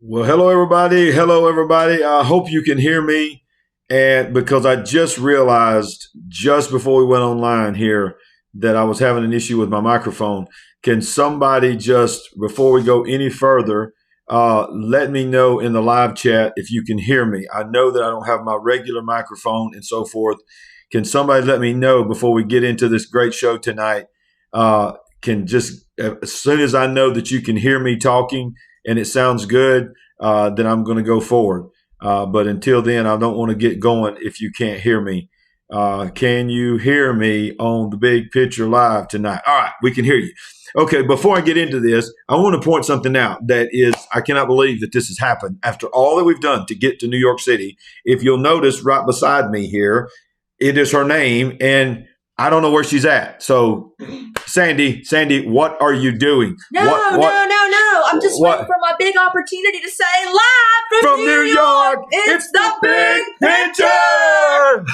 Well, hello, everybody. Hello, everybody. I hope you can hear me. And because I just realized just before we went online here that I was having an issue with my microphone. Can somebody just, before we go any further, let me know in the live chat if you can hear me? I know that I don't have my regular microphone and so forth. Can somebody let me know before we get into this great show tonight? Can just, as soon as I know that you can hear me talking and it sounds good, then I'm going to go forward. But until then, I don't want to get going if you can't hear me. Can you hear me on the Big Picture Live tonight? All right, we can hear you. Okay, before I get into this, I want to point something out that is, I cannot believe that this has happened after all that we've done to get to New York City. If you'll notice right beside me here, it is her name, and I don't know where she's at. So, Sandy, what are you doing? No. I'm just waiting for my big opportunity to say live from New York. It's the Big Picture.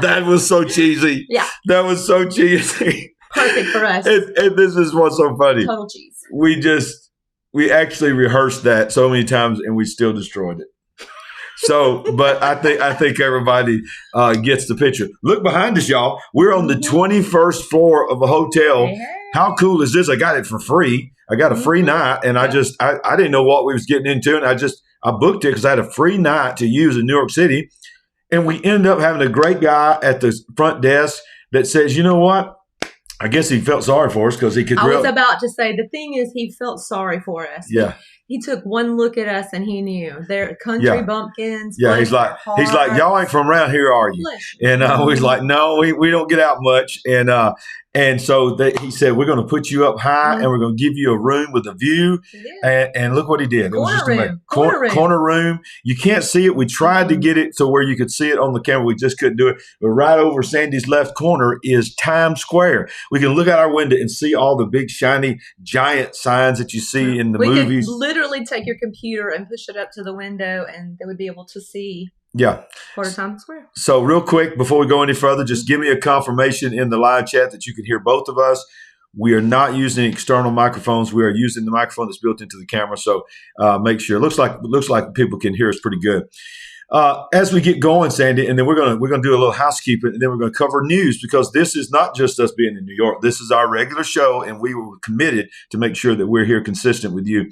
That was so cheesy. Yeah. That was so cheesy. Perfect for us. And this is what's so funny. Total cheese. We actually rehearsed that so many times and we still destroyed it. So, but I think everybody gets the picture. Look behind us, y'all. We're on the 21st floor of a hotel. Yeah. How cool is this? I got it for free. I got a free night, and I didn't know what we was getting into, and I booked it because I had a free night to use in New York City, and we ended up having a great guy at the front desk that says, you know what? I guess he felt sorry for us because he could. I was about to say, the thing is, he felt sorry for us. Yeah. He took one look at us and he knew they're country bumpkins. Yeah, he's like, y'all ain't from around here, are you? And we was like, no, we don't get out much. And so he said, we're going to put you up high and we're going to give you a room with a view. And look what he did. It was just amazing. Corner room. You can't see it. We tried to get it to where you could see it on the camera. We just couldn't do it. But right over Sandy's left corner is Times Square. We can look out our window and see all the big, shiny, giant signs that you see in the movies. We could literally take your computer and push it up to the window and they would be able to see. Yeah. Part of Times Square. So real quick, before we go any further, just give me a confirmation in the live chat that you can hear both of us. We are not using external microphones. We are using the microphone that's built into the camera. So make sure. It looks like people can hear us pretty good. As we get going, Sandy, and then we're gonna do a little housekeeping, and then we're gonna cover news because this is not just us being in New York. This is our regular show, and we were committed to make sure that we're here consistent with you.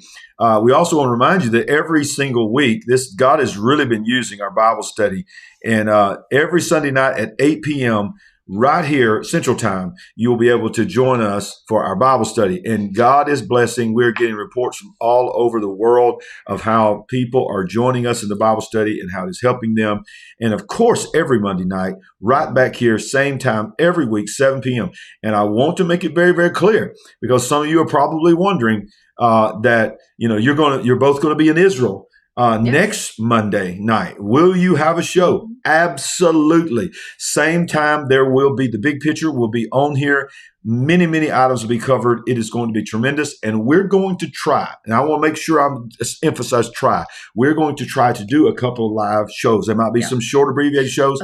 We also want to remind you that every single week, God has really been using our Bible study, and every Sunday night at 8 p.m. right here, Central Time, you'll be able to join us for our Bible study. And God is blessing. We're getting reports from all over the world of how people are joining us in the Bible study and how it's helping them. And of course, every Monday night, right back here, same time, every week, 7 p.m. And I want to make it very, very clear because some of you are probably wondering that, you're both going to be in Israel. Next Monday night, will you have a show? Absolutely. Same time, there will be the Big Picture will be on here. Many, many items will be covered. It is going to be tremendous. And we're going to try, and I want to make sure I emphasize try. We're going to try to do a couple of live shows. There might be some short abbreviated shows.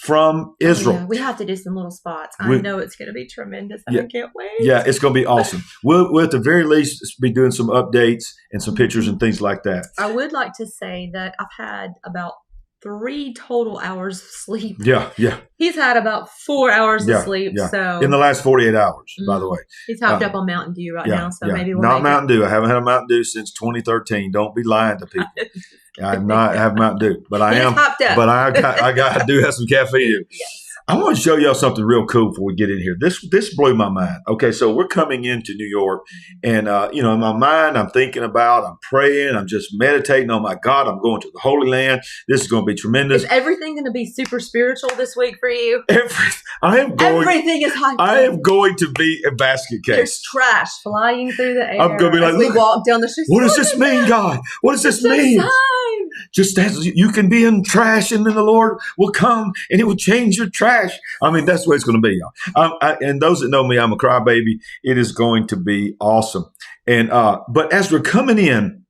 From Israel. Yeah. We have to do some little spots. I know it's going to be tremendous. I can't wait. Yeah, it's going to be awesome. We'll at the very least be doing some updates and some pictures and things like that. I would like to say that I've had about 3 total hours of sleep. Yeah. He's had about 4 hours of sleep. Yeah. So in the last 48 hours, by the way. He's hopped up on Mountain Dew right now. So maybe we'll not Mountain Dew. I haven't had a Mountain Dew since 2013. Don't be lying to people. I have Mountain Dew, but I am. But I do have some caffeine. Yes. I want to show y'all something real cool before we get in here. This blew my mind. Okay, so we're coming into New York, and in my mind, I'm thinking about, I'm praying, I'm just meditating. Oh my God, I'm going to the Holy Land. This is going to be tremendous. Is everything going to be super spiritual this week for you? Everything is high. I am going to be a basket case. There's trash flying through the air. I'm going to be like, we walk down the street. What does this mean, God? What does this mean? Just as you can be in trash, and then the Lord will come and it will change your trash. I mean, that's what it's going to be, y'all. And those that know me, I'm a crybaby. It is going to be awesome. And but as we're coming in,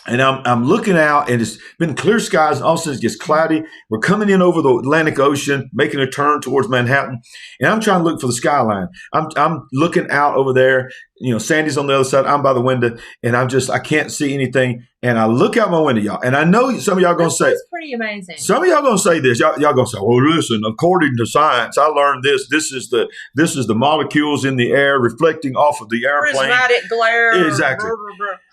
And I'm looking out, and it's been clear skies, and all of a sudden it gets cloudy. We're coming in over the Atlantic Ocean, making a turn towards Manhattan, and I'm trying to look for the skyline. I'm looking out over there. Sandy's on the other side. I'm by the window, and I can't see anything. And I look out my window, y'all, and I know some of y'all going to say, "That's pretty amazing." Some of y'all going to say this. Y'all going to say, "Well, listen. According to science, I learned this. This is the molecules in the air reflecting off of the airplane. Prismatic glare. Exactly."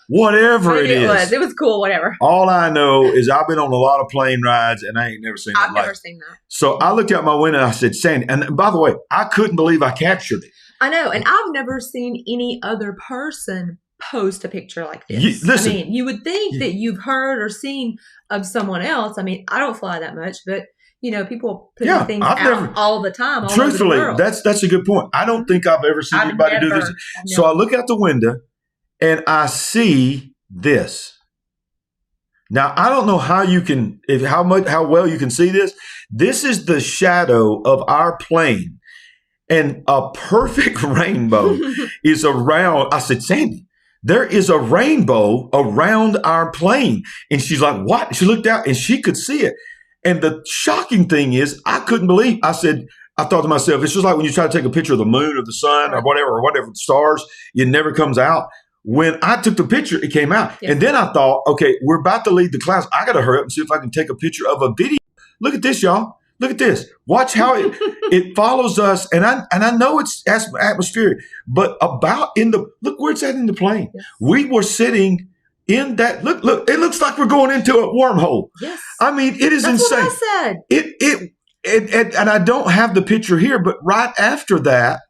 Whatever it is. It was cool, whatever. All I know is I've been on a lot of plane rides, and I ain't never seen that. I've never seen that. So I looked out my window, and I said, Sandy, and by the way, I couldn't believe I captured it. I know, and I've never seen any other person post a picture like this. Listen, I mean, you would think that you've heard or seen of someone else. I mean, I don't fly that much, but people put things out all the time. Truthfully, all over the world. that's a good point. I don't think I've ever seen anybody do this. So I look out the window, and I see this. Now, I don't know how you can, how well you can see this. This is the shadow of our plane, and a perfect rainbow is around. I said, Sandy, there is a rainbow around our plane. And she's like, what? She looked out, and she could see it. And the shocking thing is, I couldn't believe. I thought to myself, it's just like when you try to take a picture of the moon or the sun or whatever, the stars, it never comes out. When I took the picture, it came out. Yes. And then I thought, okay, we're about to leave the clouds. I got to hurry up and see if I can take a picture of a video. Look at this, y'all. Look at this. Watch how it follows us. And I know it's atmospheric, but look where it's at in the plane. Yes. We were sitting in that. Look, it looks like we're going into a wormhole. Yes. I mean, it is insane. That's what I said. And I don't have the picture here, but right after that,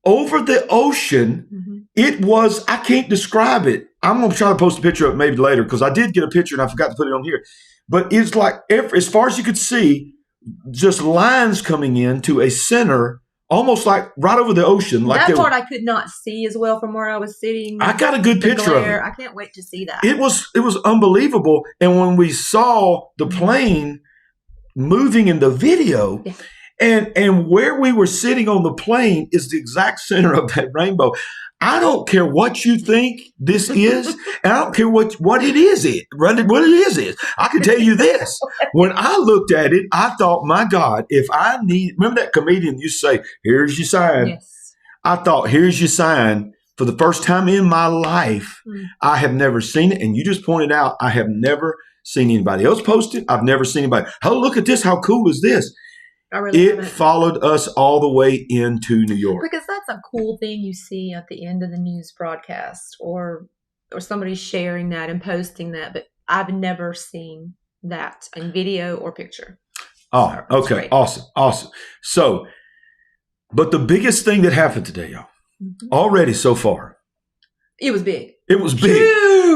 over the ocean, it was, I can't describe it. I'm going to try to post a picture of it maybe later, because I did get a picture and I forgot to put it on here. But it's like, as far as you could see, just lines coming into a center, almost like right over the ocean. Like that part I could not see as well from where I was sitting. I got a good picture of it. I can't wait to see that. It was unbelievable. And when we saw the plane moving in the video, and where we were sitting on the plane is the exact center of that rainbow. I don't care what you think this is, and I don't care what it is. What it is. I can tell you this. When I looked at it, I thought, my God, remember that comedian used to say, here's your sign. Yes. I thought, here's your sign. For the first time in my life, I have never seen it. And you just pointed out, I have never seen anybody else post it. I've never seen anybody. Oh, look at this. How cool is this? It followed us all the way into New York. Because that's a cool thing you see at the end of the news broadcast, or somebody sharing that and posting that. But I've never seen that in video or picture. Oh, okay. Awesome. So, but the biggest thing that happened today, y'all, already so far. It was big. It was big.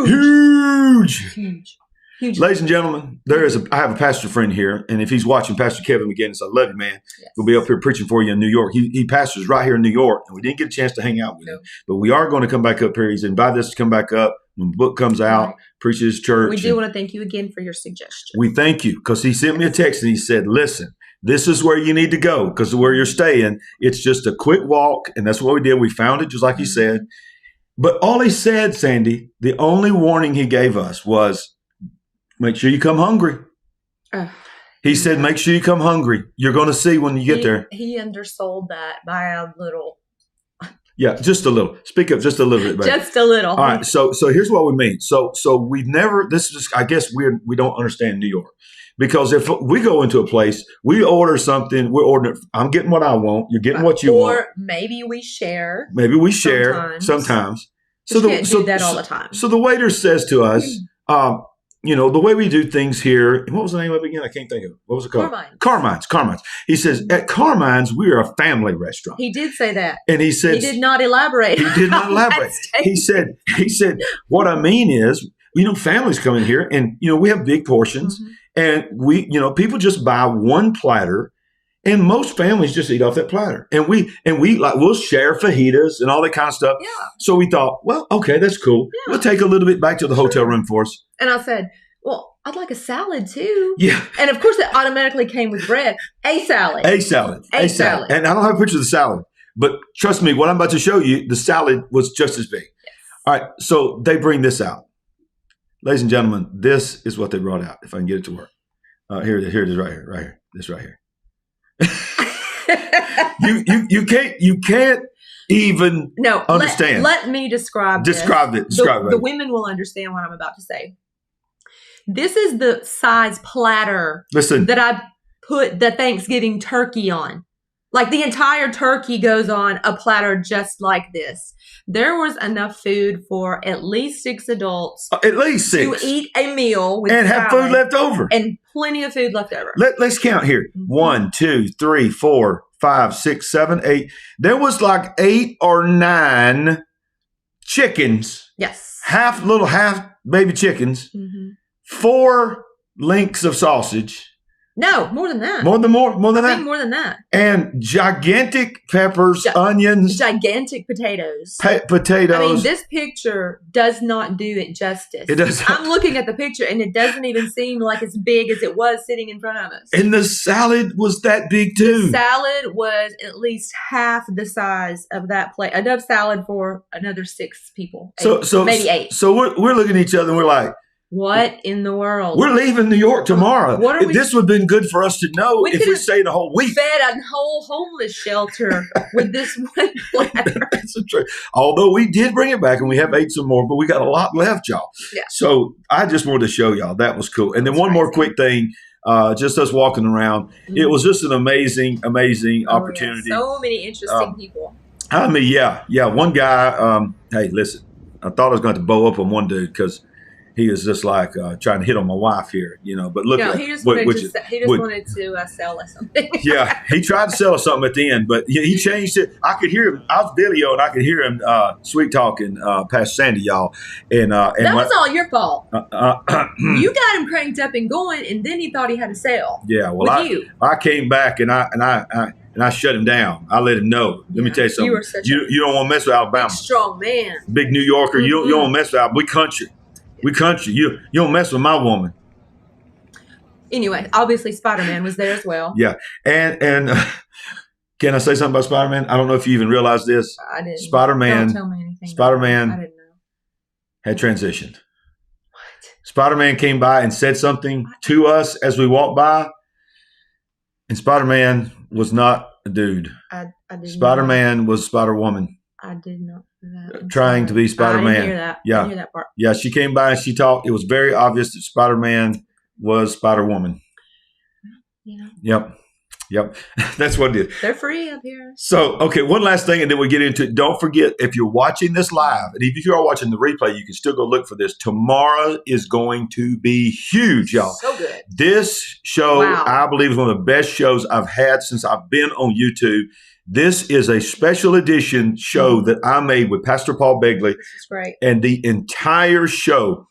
Huge. Ladies and gentlemen, I have a pastor friend here, and if he's watching, Pastor Kevin McGinnis, I love you, man. Yes. We'll be up here preaching for you in New York. He pastors right here in New York, and we didn't get a chance to hang out with him, but we are going to come back up here. He's invited us to come back up when the book comes out, preach his church. We do want to thank you again for your suggestion. We thank you, because he sent me a text, and he said, listen, this is where you need to go, because where you're staying, it's just a quick walk, and that's what we did. We found it, just like he said. But all he said, Sandy, the only warning he gave us was, make sure you come hungry. He said, make sure you come hungry. You're going to see when you get there. He undersold that by a little. Yeah, just a little. Speak up just a little bit, baby. Just a little. All right. So here's what we mean. So we've never, this is, I guess we don't understand New York. Because if we go into a place, we order something, we're ordering, I'm getting what I want, you're getting what you want. Or maybe we share. Sometimes. So can't do that all the time. So the waiter says to us, the way we do things here, what was the name of it again? I can't think of it. What was it called? Carmine's. He says, at Carmine's, we are a family restaurant. He did say that. And he said, he did not elaborate. He said, what I mean is, families come in here and, we have big portions and we, people just buy one platter. And most families just eat off that platter. And we'll share fajitas and all that kind of stuff. Yeah. So we thought, well, okay, that's cool. Yeah. We'll take a little bit back to the hotel room for us. And I said, well, I'd like a salad too. Yeah. And of course it automatically came with bread. A salad. And I don't have a picture of the salad. But trust me, what I'm about to show you, the salad was just as big. Yes. All right. So they bring this out. Ladies and gentlemen, this is what they brought out. If I can get it to work. Here it is right here. This right here. you can't even understand. Let me describe it. The women will understand what I'm about to say. This is the size platter that I put the Thanksgiving turkey on. Like the entire turkey goes on a platter just like this. There was enough food for at least 6 adults. At least 6. To eat a meal with and have food left over. And plenty of food left over. Let's count here. 1, 2, 3, 4, 5, 6, 7, 8. There was like 8 or 9 chickens. Yes. Half baby chickens. 4 links of sausage. No, more than that. More than that? I think more than that. And gigantic peppers, onions. Gigantic potatoes. Potatoes. I mean, this picture does not do it justice. It does. I'm looking at the picture, and it doesn't even seem like as big as it was sitting in front of us. And the salad was that big, too. The salad was at least half the size of that plate. Enough salad for another 6 people. Maybe 8. So we're looking at each other, and we're like, what in the world? We're leaving New York tomorrow. This would have been good for us to know if we stayed a whole week. Fed a whole homeless shelter with this one platter. That's true. Although we did bring it back and we have ate some more, but we got a lot left, y'all. Yeah. So I just wanted to show y'all that was cool. And then one more quick thing, just us walking around. It was just an amazing opportunity. Yeah. So many interesting people. I mean, yeah. One guy, hey, listen, I thought I was going to bow up on one dude because he was just like trying to hit on my wife here, But look, he just wanted to sell us something. Yeah, he tried to sell us something at the end, but he changed it. I could hear him. I was video, and I could hear him sweet talking past Sandy, y'all. And that was all your fault. You got him cranked up and going, and then he thought he had to sell. Yeah, well, I came back and I shut him down. I let him know. Let me tell you something. You don't want to mess with Alabama. Big, strong man. Big New Yorker. You don't want to mess with Alabama. We country. You don't mess with my woman. Anyway, obviously Spider-Man was there as well. Yeah. And can I say something about Spider-Man? I don't know if you even realize this. I didn't. Spider-Man. Don't tell me anything. Spider-Man I didn't know. had transitioned. What? Spider-Man came by and said something to us as we walked by. And Spider-Man was not a dude. I didn't Spider-Man was Spider-Woman. I did not know that. Trying to be Spider-Man. I didn't hear that. Yeah. I didn't hear that part. Yeah, she came by and she talked. It was very obvious that Spider-Man was Spider-Woman. Yeah. Yep. That's what it is. They're free up here. So, okay, one last thing, and then we get into it. Don't forget, if you're watching this live, and if you are watching the replay, you can still go look for this. Tomorrow is going to be huge, y'all. So good. This show, I believe, is one of the best shows I've had since I've been on YouTube. This is a special edition show that I made with Pastor Paul Begley. This is great. And the entire show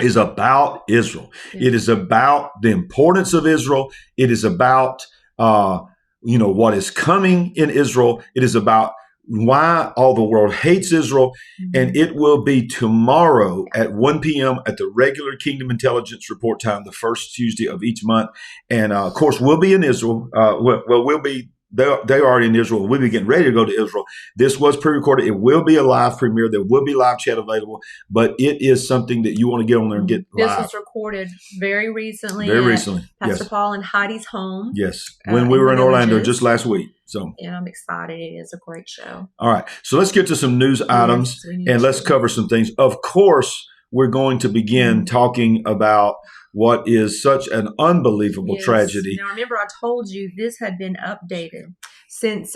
is about Israel. Yeah. It is about the importance of Israel. It is about, what is coming in Israel. It is about why all the world hates Israel. Mm-hmm. And it will be tomorrow at 1 p.m. at the regular Kingdom Intelligence Report time, the first Tuesday of each month. And, of course, we'll be in Israel. We'll be. They are in Israel. We'll be getting ready to go to Israel. This was pre-recorded. It will be a live premiere. There will be live chat available, but it is something that you want to get on there and get live. This was recorded very recently. Pastor yes. Paul and Heidi's home. Yes, when we were in Orlando just last week. And I'm excited. It is a great show. All right, so let's get to some news items and let's cover some things. Of course, we're going to begin talking about what is such an unbelievable tragedy. Now, remember, I told you this had been updated since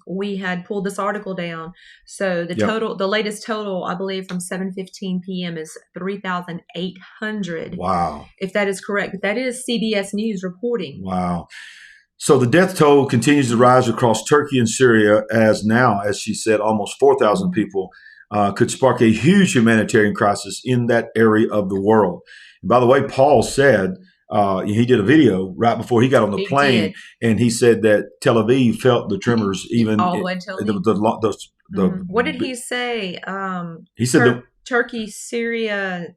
we had pulled this article down. So the latest total, I believe, from 7:15 p.m. is 3,800. Wow. If that is correct. But that is CBS News reporting. Wow. So the death toll continues to rise across Turkey and Syria as she said, almost 4,000 people could spark a huge humanitarian crisis in that area of the world. And by the way, Paul said he did a video right before he got on the plane, and he said that Tel Aviv felt the tremors even all the way to Tel Aviv. What did he say? He said Turkey, Syria.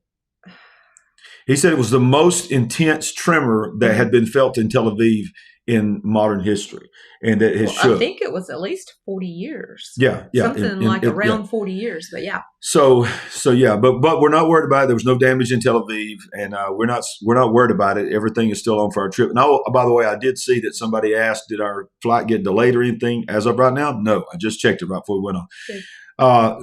He said it was the most intense tremor that had been felt in Tel Aviv in modern history, and that has shook. I think it was at least 40 years. Yeah. Something around 40 years, but yeah. So yeah, but we're not worried about it. There was no damage in Tel Aviv, and we're not worried about it. Everything is still on for our trip. And by the way, I did see that somebody asked, did our flight get delayed or anything? As of right now, no. I just checked it right before we went on. Okay.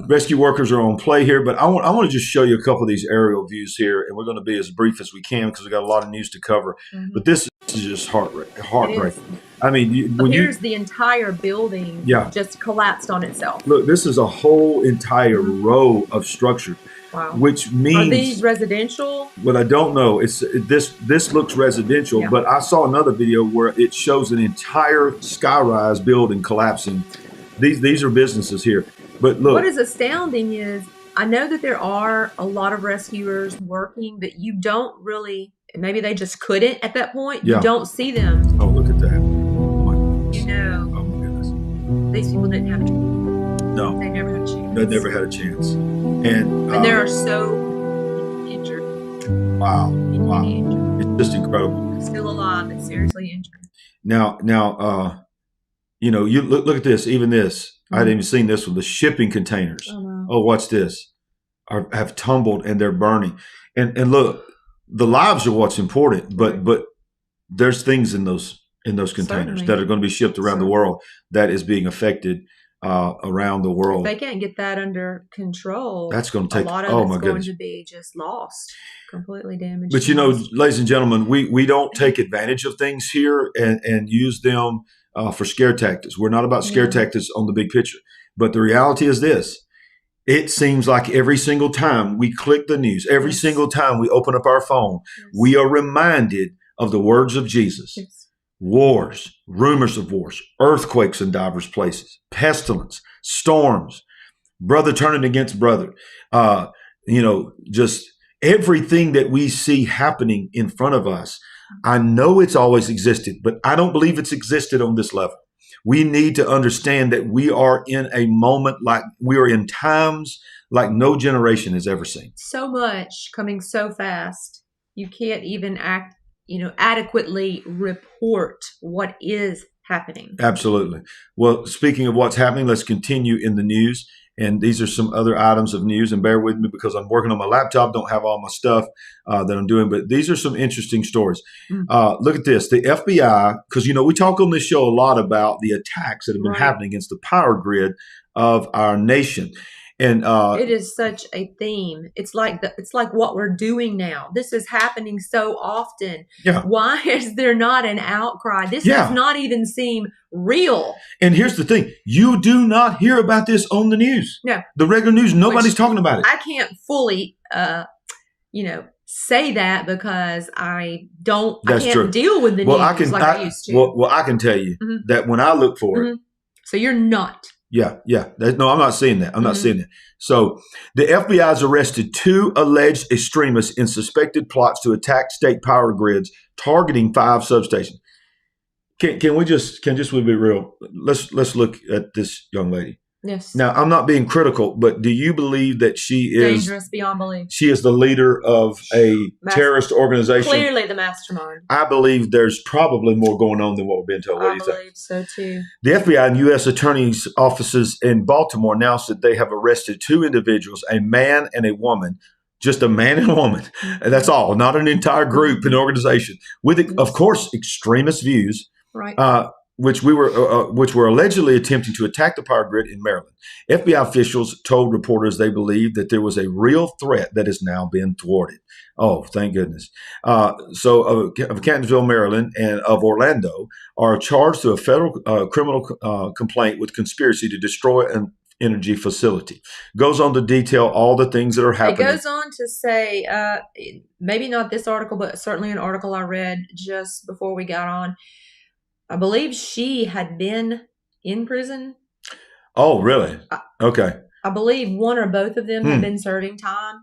Rescue workers are on play here, but I want to just show you a couple of these aerial views here, and we're going to be as brief as we can because we got a lot of news to cover. Mm-hmm. But this is just heartbreaking. I mean, here's the entire building just collapsed on itself. Look, this is a whole entire row of structure. Wow. Which means, are these residential? Well, I don't know. This looks residential, but I saw another video where it shows an entire skyrise building collapsing. These are businesses here. But look, what is astounding is I know that there are a lot of rescuers working, but you don't really, maybe they just couldn't at that point. You don't see them. Oh, look at that. Oh my goodness. These people didn't have a chance. No. They never had a chance. They never had a chance. And there are so injured. Wow. Injured. It's just incredible. Still alive, but seriously injured. Now, you look at this, even this. I hadn't even seen this one. The shipping containers. Oh, watch this. Have tumbled and they're burning. And look, the lives are what's important, but there's things in those containers that are going to be shipped around the world that is being affected around the world. If they can't get that under control, that's going to take a lot of it's going to be just lost, completely damaged. But ladies and gentlemen, we don't take advantage of things here and use them for scare tactics. We're not about scare tactics on the big picture. But the reality is this. It seems like every single time we click the news, every single time we open up our phone, we are reminded of the words of Jesus. Yes. Wars, rumors of wars, earthquakes in diverse places, pestilence, storms, brother turning against brother. Just everything that we see happening in front of us. I know it's always existed, but I don't believe it's existed on this level. We need to understand that we are in a moment we are in times like no generation has ever seen. So much coming so fast. You can't even adequately report what is happening. Absolutely. Well, speaking of what's happening, let's continue in the news. And these are some other items of news. And bear with me because I'm working on my laptop, don't have all my stuff that I'm doing. But these are some interesting stories. Look at this. The FBI, because, we talk on this show a lot about the attacks that have been happening against the power grid of our nation. And it is such a theme. It's like what we're doing now. This is happening so often. Yeah. Why is there not an outcry? This does not even seem real. And here's the thing. You do not hear about this on the news. No. The regular news, nobody's talking about it. I can't fully say that because I can't deal with the news I used to. Well, I can tell you that when I look for it. So you're not. Yeah. No, I'm not seeing that. I'm not seeing that. So the FBI has arrested 2 alleged extremists in suspected plots to attack state power grids, targeting 5 substations. Can we just be real? Let's look at this young lady. Yes. Now, I'm not being critical, but do you believe that she is dangerous beyond belief? She is the leader of a terrorist organization. Clearly the mastermind. I believe there's probably more going on than what we're being told. I believe so too. The FBI and U.S. attorney's offices in Baltimore announced that they have arrested 2 individuals, a man and a woman, just a man and a woman. And that's all, not an entire group, an organization, with, of course, extremist views. Right. Which were allegedly attempting to attack the power grid in Maryland. FBI officials told reporters they believed that there was a real threat that has now been thwarted. Oh, thank goodness. So of Catonsville, Maryland, and of Orlando are charged to a federal criminal complaint with conspiracy to destroy an energy facility. Goes on to detail all the things that are happening. It goes on to say, maybe not this article, but certainly an article I read just before we got on. I believe she had been in prison. Oh, really? Okay. I believe one or both of them had been serving time.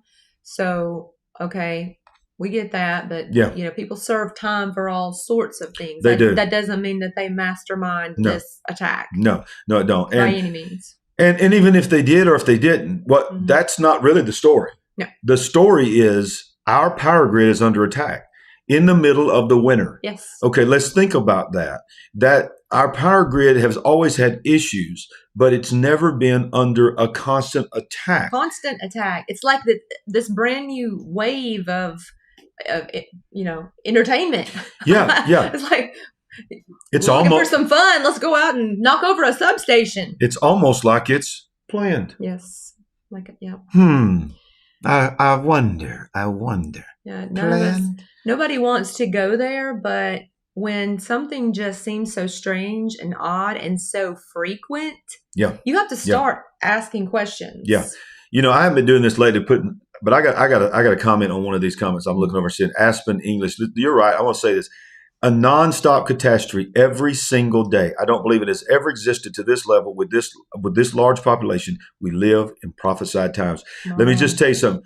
So, okay, we get that. But, people serve time for all sorts of things. They do. That doesn't mean that they mastermind this attack. No, it don't. By any means. And even if they did or if they didn't, that's not really the story. No. The story is our power grid is under attack. in the middle of the winter. Yes. Okay, let's think about that. That our power grid has always had issues, but it's never been under a constant attack. Constant attack. It's like this brand new wave of entertainment. Yeah. It's like, it's looking almost for some fun. Let's go out and knock over a substation. It's almost like it's planned. Yes. Yeah. I wonder. Yeah. Nobody wants to go there, but when something just seems so strange and odd and so frequent, you have to start asking questions. Yeah. I haven't been doing this lately, but I got a comment on one of these comments. I'm looking over saying Aspen English. You're right. I want to say this. A nonstop catastrophe every single day. I don't believe it has ever existed to this level with this large population. We live in prophesied times. Let me just tell you something.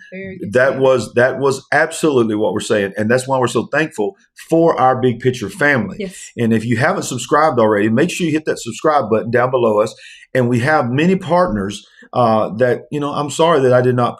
That was absolutely what we're saying, and that's why we're so thankful for our Big Picture family. Yes. And if you haven't subscribed already, make sure you hit that subscribe button down below us. And we have many partners that, I'm sorry that I did not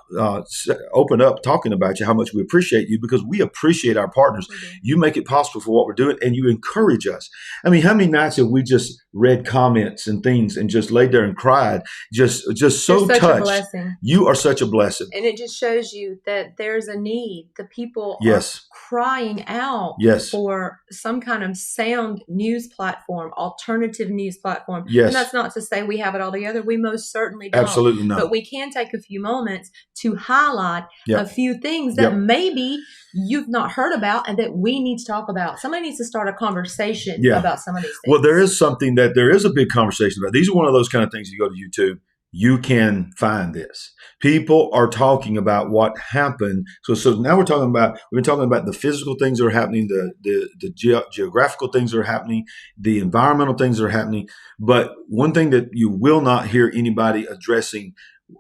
open up talking about you, how much we appreciate you, because we appreciate our partners. Mm-hmm. You make it possible for what we're doing, and you encourage us. I mean, how many nights have we just read comments and things and just laid there and cried, just so touched. A blessing. You are such a blessing. And it just shows you that there's a need. The people are crying out for some kind of sound news platform, alternative news platform. Yes. And that's not to say we have it all together. We most certainly don't. Absolutely not. But we can take a few moments to highlight a few things that maybe you've not heard about and that we need to talk about. Somebody needs to start a conversation about some of these things. Well, there is something that there is a big conversation about. These are one of those kind of things. You go to YouTube, you can find this. People are talking about what happened. So now we've been talking about the physical things that are happening, the geographical things that are happening, the environmental things that are happening. But one thing that you will not hear anybody addressing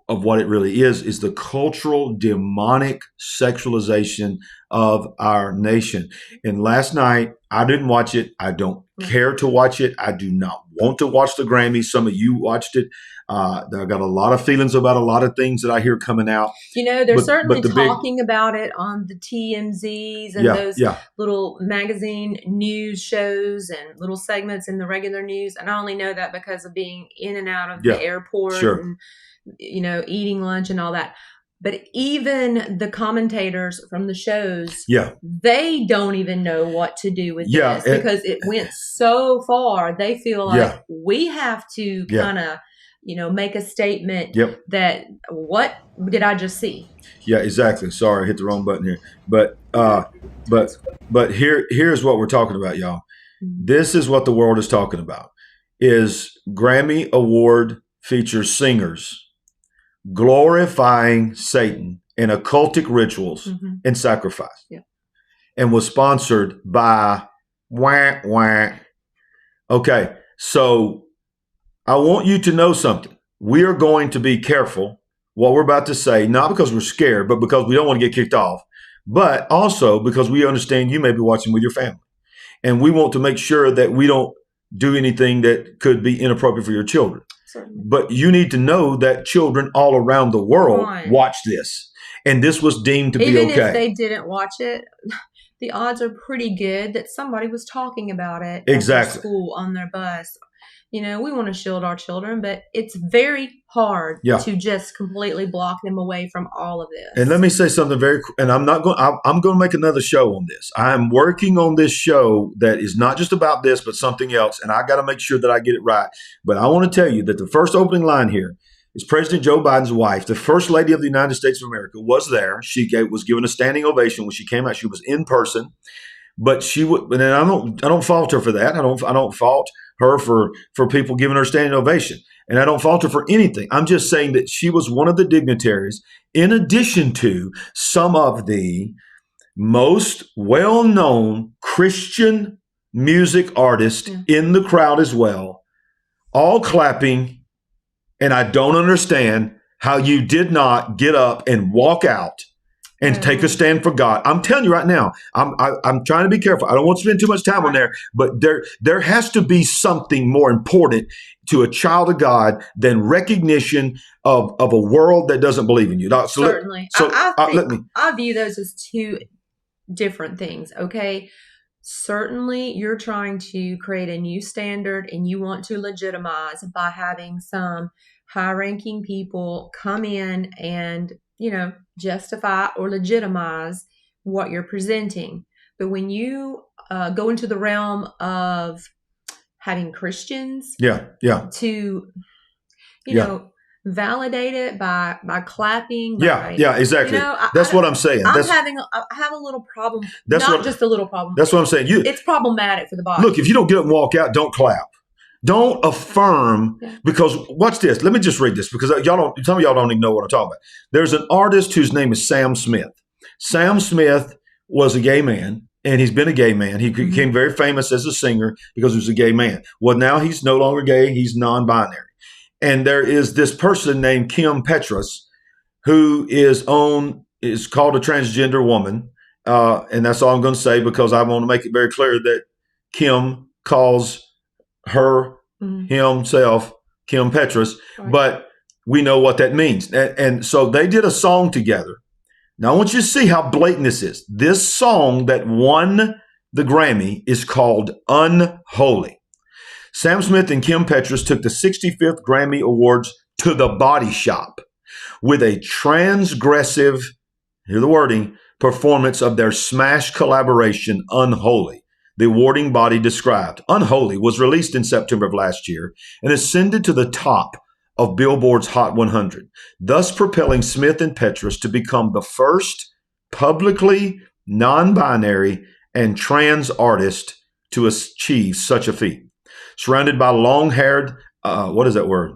of what it really is the cultural demonic sexualization of our nation. And last night, I didn't watch it. I don't care to watch it. I do not want to watch the Grammys. Some of you watched it. I got a lot of feelings about a lot of things that I hear coming out. They're certainly talking about it on the TMZs and those little magazine news shows and little segments in the regular news. And I only know that because of being in and out of the airport and, eating lunch and all that. But even the commentators from the shows, they don't even know what to do with this because it went so far. They feel like we have to kind of, make a statement that what did I just see? Yeah, exactly. Sorry, I hit the wrong button here. But here's what we're talking about, y'all. Mm-hmm. This is what the world is talking about. Is Grammy Award features singers glorifying Satan and occultic rituals and sacrifice. Yeah. And was sponsored by Okay, so I want you to know something. We are going to be careful what we're about to say, not because we're scared, but because we don't want to get kicked off, but also because we understand you may be watching with your family. And we want to make sure that we don't do anything that could be inappropriate for your children. Certainly. But you need to know that children all around the world watch this. And this was deemed to be okay. Even if they didn't watch it, the odds are pretty good that somebody was talking about it at their school, on their bus. We want to shield our children, but it's very hard to just completely block them away from all of this. And let me say something and I'm going to make another show on this. I am working on this show that is not just about this, but something else. And I got to make sure that I get it right. But I want to tell you that the first opening line here is President Joe Biden's wife, the First Lady of the United States of America, was there. She was given a standing ovation when she came out. She was in person, but and I don't fault her for that. I don't fault her for people giving her standing ovation. And I don't fault her for anything. I'm just saying that she was one of the dignitaries, in addition to some of the most well-known Christian music artists in the crowd as well, all clapping. And I don't understand how you did not get up and walk out and take a stand for God. I'm telling you right now, I'm trying to be careful. I don't want to spend too much time on there, but there has to be something more important to a child of God than recognition of a world that doesn't believe in you. Certainly. I view those as two different things. Okay. Certainly you're trying to create a new standard and you want to legitimize by having some high-ranking people come in and, justify or legitimize what you're presenting. But when you go into the realm of having Christians to, validate it by clapping. Exactly. That's what I'm saying. I have a little problem. Just a little problem. That's what I'm saying. It's problematic for the body. Look, if you don't get up and walk out, don't clap. Don't affirm, because watch this. Let me just read this, because some of y'all don't even know what I'm talking about. There's an artist whose name is Sam Smith. Sam Smith was a gay man, and he's been a gay man. He became very famous as a singer because he was a gay man. Well, now he's no longer gay. He's non-binary. And there is this person named Kim Petras, who is called a transgender woman. And that's all I'm going to say, because I want to make it very clear that Kim calls himself Kim Petras, right. But we know what that means. And so they did a song together. Now I want you to see how blatant this is. This song that won the Grammy is called Unholy. Sam Smith and Kim Petras took the 65th Grammy Awards to the Body Shop with a transgressive, hear the wording, performance of their smash collaboration, Unholy. The awarding body described, Unholy was released in September of last year and ascended to the top of Billboard's Hot 100, thus propelling Smith and Petras to become the first publicly non-binary and trans artist to achieve such a feat. Surrounded by long-haired, what is that word?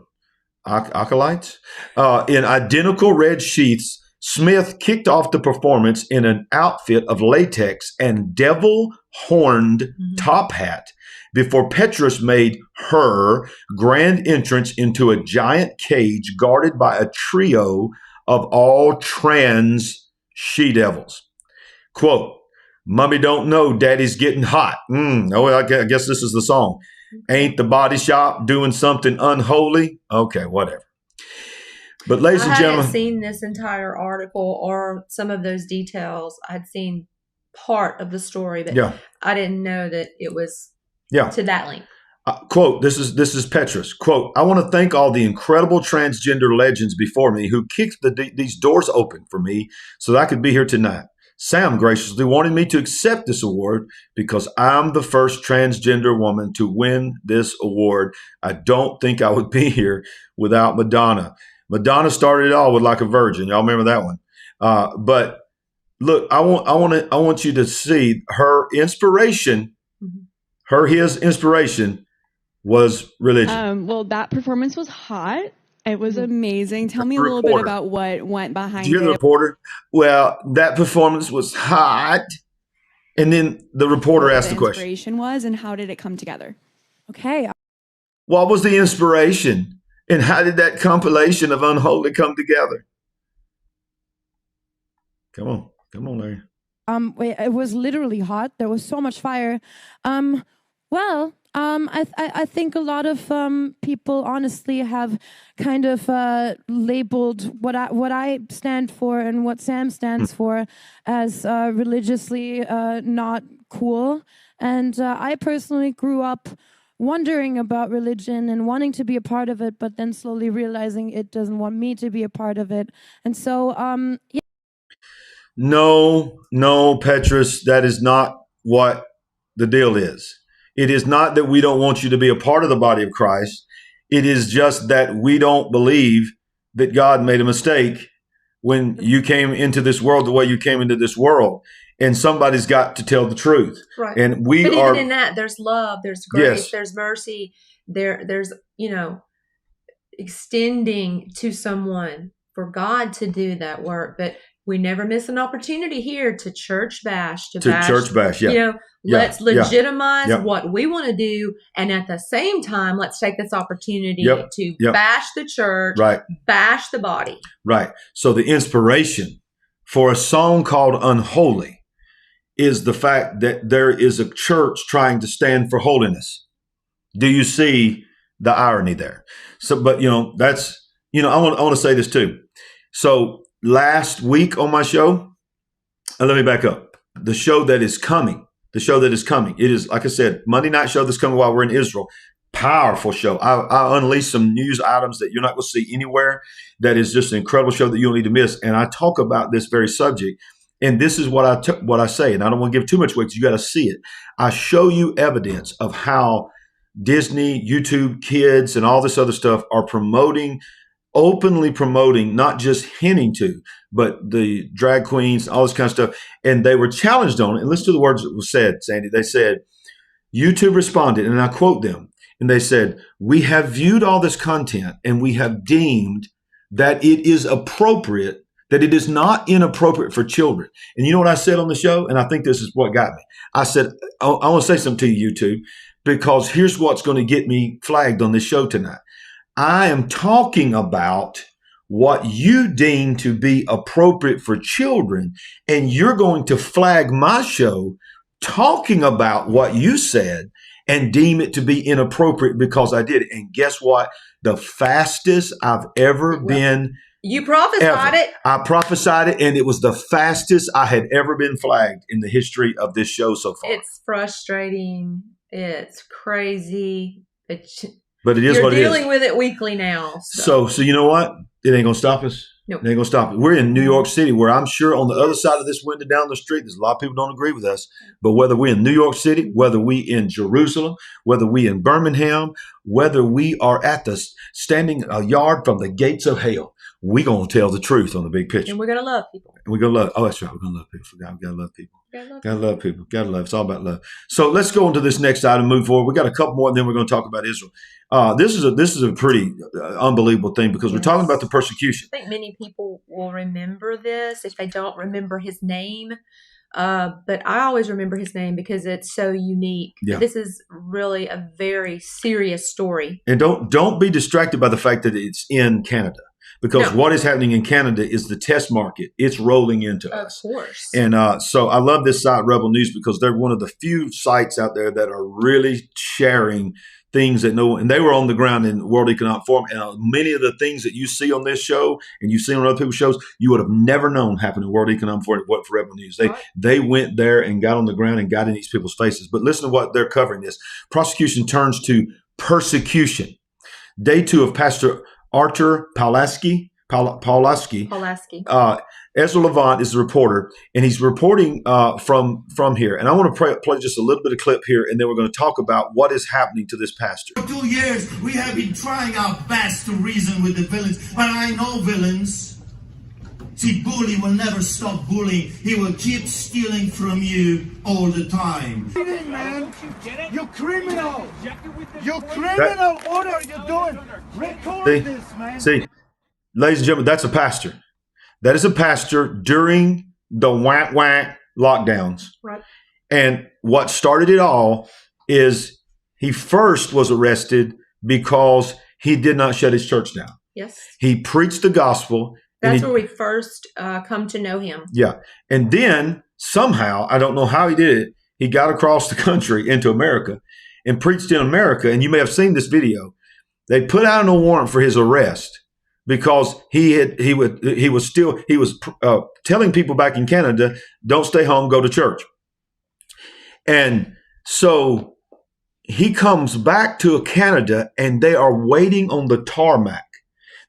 Acolytes? In identical red sheaths, Smith kicked off the performance in an outfit of latex and devil-horned top hat before Petras made her grand entrance into a giant cage guarded by a trio of all trans she-devils. Quote, "Mommy don't know daddy's getting hot." I guess this is the song. "Ain't the body shop doing something unholy?" Okay, whatever. But ladies and gentlemen, I hadn't seen this entire article or some of those details. I'd seen part of the story, but I didn't know that it was to that length. Quote, this is Petras. Quote, "I want to thank all the incredible transgender legends before me who kicked these doors open for me so that I could be here tonight. Sam graciously wanted me to accept this award because I'm the first transgender woman to win this award. I don't think I would be here without Madonna." Madonna started it all with Like a Virgin. Y'all remember that one? But look, I want you to see her inspiration. His inspiration was religion. Well, that performance was hot. It was amazing. Tell me a little bit about what went behind it. Did you hear the reporter? Well, that performance was hot. And then the reporter asked the question. Inspiration was, and how did it come together? Okay. What was the inspiration? And how did that compilation of Unholy come together? Come on, Larry. It was literally hot. There was so much fire. I think a lot of people honestly have kind of labeled what I stand for and what Sam stands for as religiously not cool. And I personally grew up wondering about religion and wanting to be a part of it, but then slowly realizing it doesn't want me to be a part of it. And so, No, Petras, that is not what the deal is. It is not that we don't want you to be a part of the body of Christ. It is just that we don't believe that God made a mistake when you came into this world the way you came into this world. And somebody's got to tell the truth. Right. And but even in that, there's love, there's grace, yes. There's mercy, there's extending to someone for God to do that work. But we never miss an opportunity here to church bash, church bash. Yeah. Let's legitimize what we want to do. And at the same time, let's take this opportunity to bash the church, bash the body. Right. So the inspiration for a song called Unholy is the fact that there is a church trying to stand for holiness. Do you see the irony there? So, but that's, I want to say this too. So last week on my show, let me back up. the show that is coming. The show that is coming. It is, like I said, Monday night show that's coming while we're in Israel. Powerful show. I unleashed some news items that you're not going to see anywhere. That is just an incredible show that you don't need to miss. And I talk about this very subject. And this is what I say. And I don't want to give too much weight because you got to see it. I show you evidence of how Disney, YouTube Kids, and all this other stuff are openly promoting, not just hinting to, but the drag queens, all this kind of stuff. And they were challenged on it. And listen to the words that was said, Sandy. They said, YouTube responded, and I quote them, and they said, "We have viewed all this content and we have deemed that it is appropriate, that it is not inappropriate for children." And you know what I said on the show? And I think this is what got me. I said, I want to say something to you, YouTube, because here's what's going to get me flagged on this show tonight. I am talking about what you deem to be appropriate for children, and you're going to flag my show talking about what you said and deem it to be inappropriate because I did it. And guess what? The fastest I've ever been. You prophesied it. I prophesied it, and it was the fastest I had ever been flagged in the history of this show so far. It's frustrating. It's crazy. But it is what it is. You're dealing with it weekly now. So you know what? It ain't going to stop us. Nope. It ain't going to stop us. We're in New York City, where I'm sure on the other side of this window down the street, there's a lot of people don't agree with us. But whether we're in New York City, whether we in Jerusalem, whether we in Birmingham, whether we are at the standing a yard from the gates of hell, we're going to tell the truth on the big picture. And we're going to love people. And we're going to love. Oh, that's right. We're going to love people. We got to love people. Got to love people. Got to love. It's all about love. So let's go on to this next item, move forward. We got a couple more, and then we're going to talk about Israel. This is a pretty unbelievable thing because we're talking about the persecution. I think many people will remember this if they don't remember his name. But I always remember his name because it's so unique. Yeah. This is really a very serious story. And don't be distracted by the fact that it's in Canada. Because what is happening in Canada is the test market. It's rolling into us. Of course. And so I love this site, Rebel News, because they're one of the few sites out there that are really sharing things that and they were on the ground in World Economic Forum. And many of the things that you see on this show and you see on other people's shows, you would have never known happened in World Economic Forum for Rebel News. They went there and got on the ground and got in these people's faces. But listen to what they're covering this. Prosecution turns to persecution. Day 2 of Pastor Artur Pawlowski. Ezra Levant is the reporter, and he's reporting from here. And I want to play just a little bit of clip here, and then we're going to talk about what is happening to this pastor. For 2 years, we have been trying our best to reason with the villains, but I know villains. See, bully will never stop bullying. He will keep stealing from you all the time. Man, you criminal! You criminal! What are you doing? Record this, man. See, ladies and gentlemen, that's a pastor. That is a pastor during the whack lockdowns. Right. And what started it all is he first was arrested because he did not shut his church down. Yes. He preached the gospel. That's where we first come to know him. Yeah. And then somehow, I don't know how he did it, he got across the country into America and preached in America. And you may have seen this video. They put out a warrant for his arrest because he was telling people back in Canada, don't stay home, go to church. And so he comes back to Canada and they are waiting on the tarmac.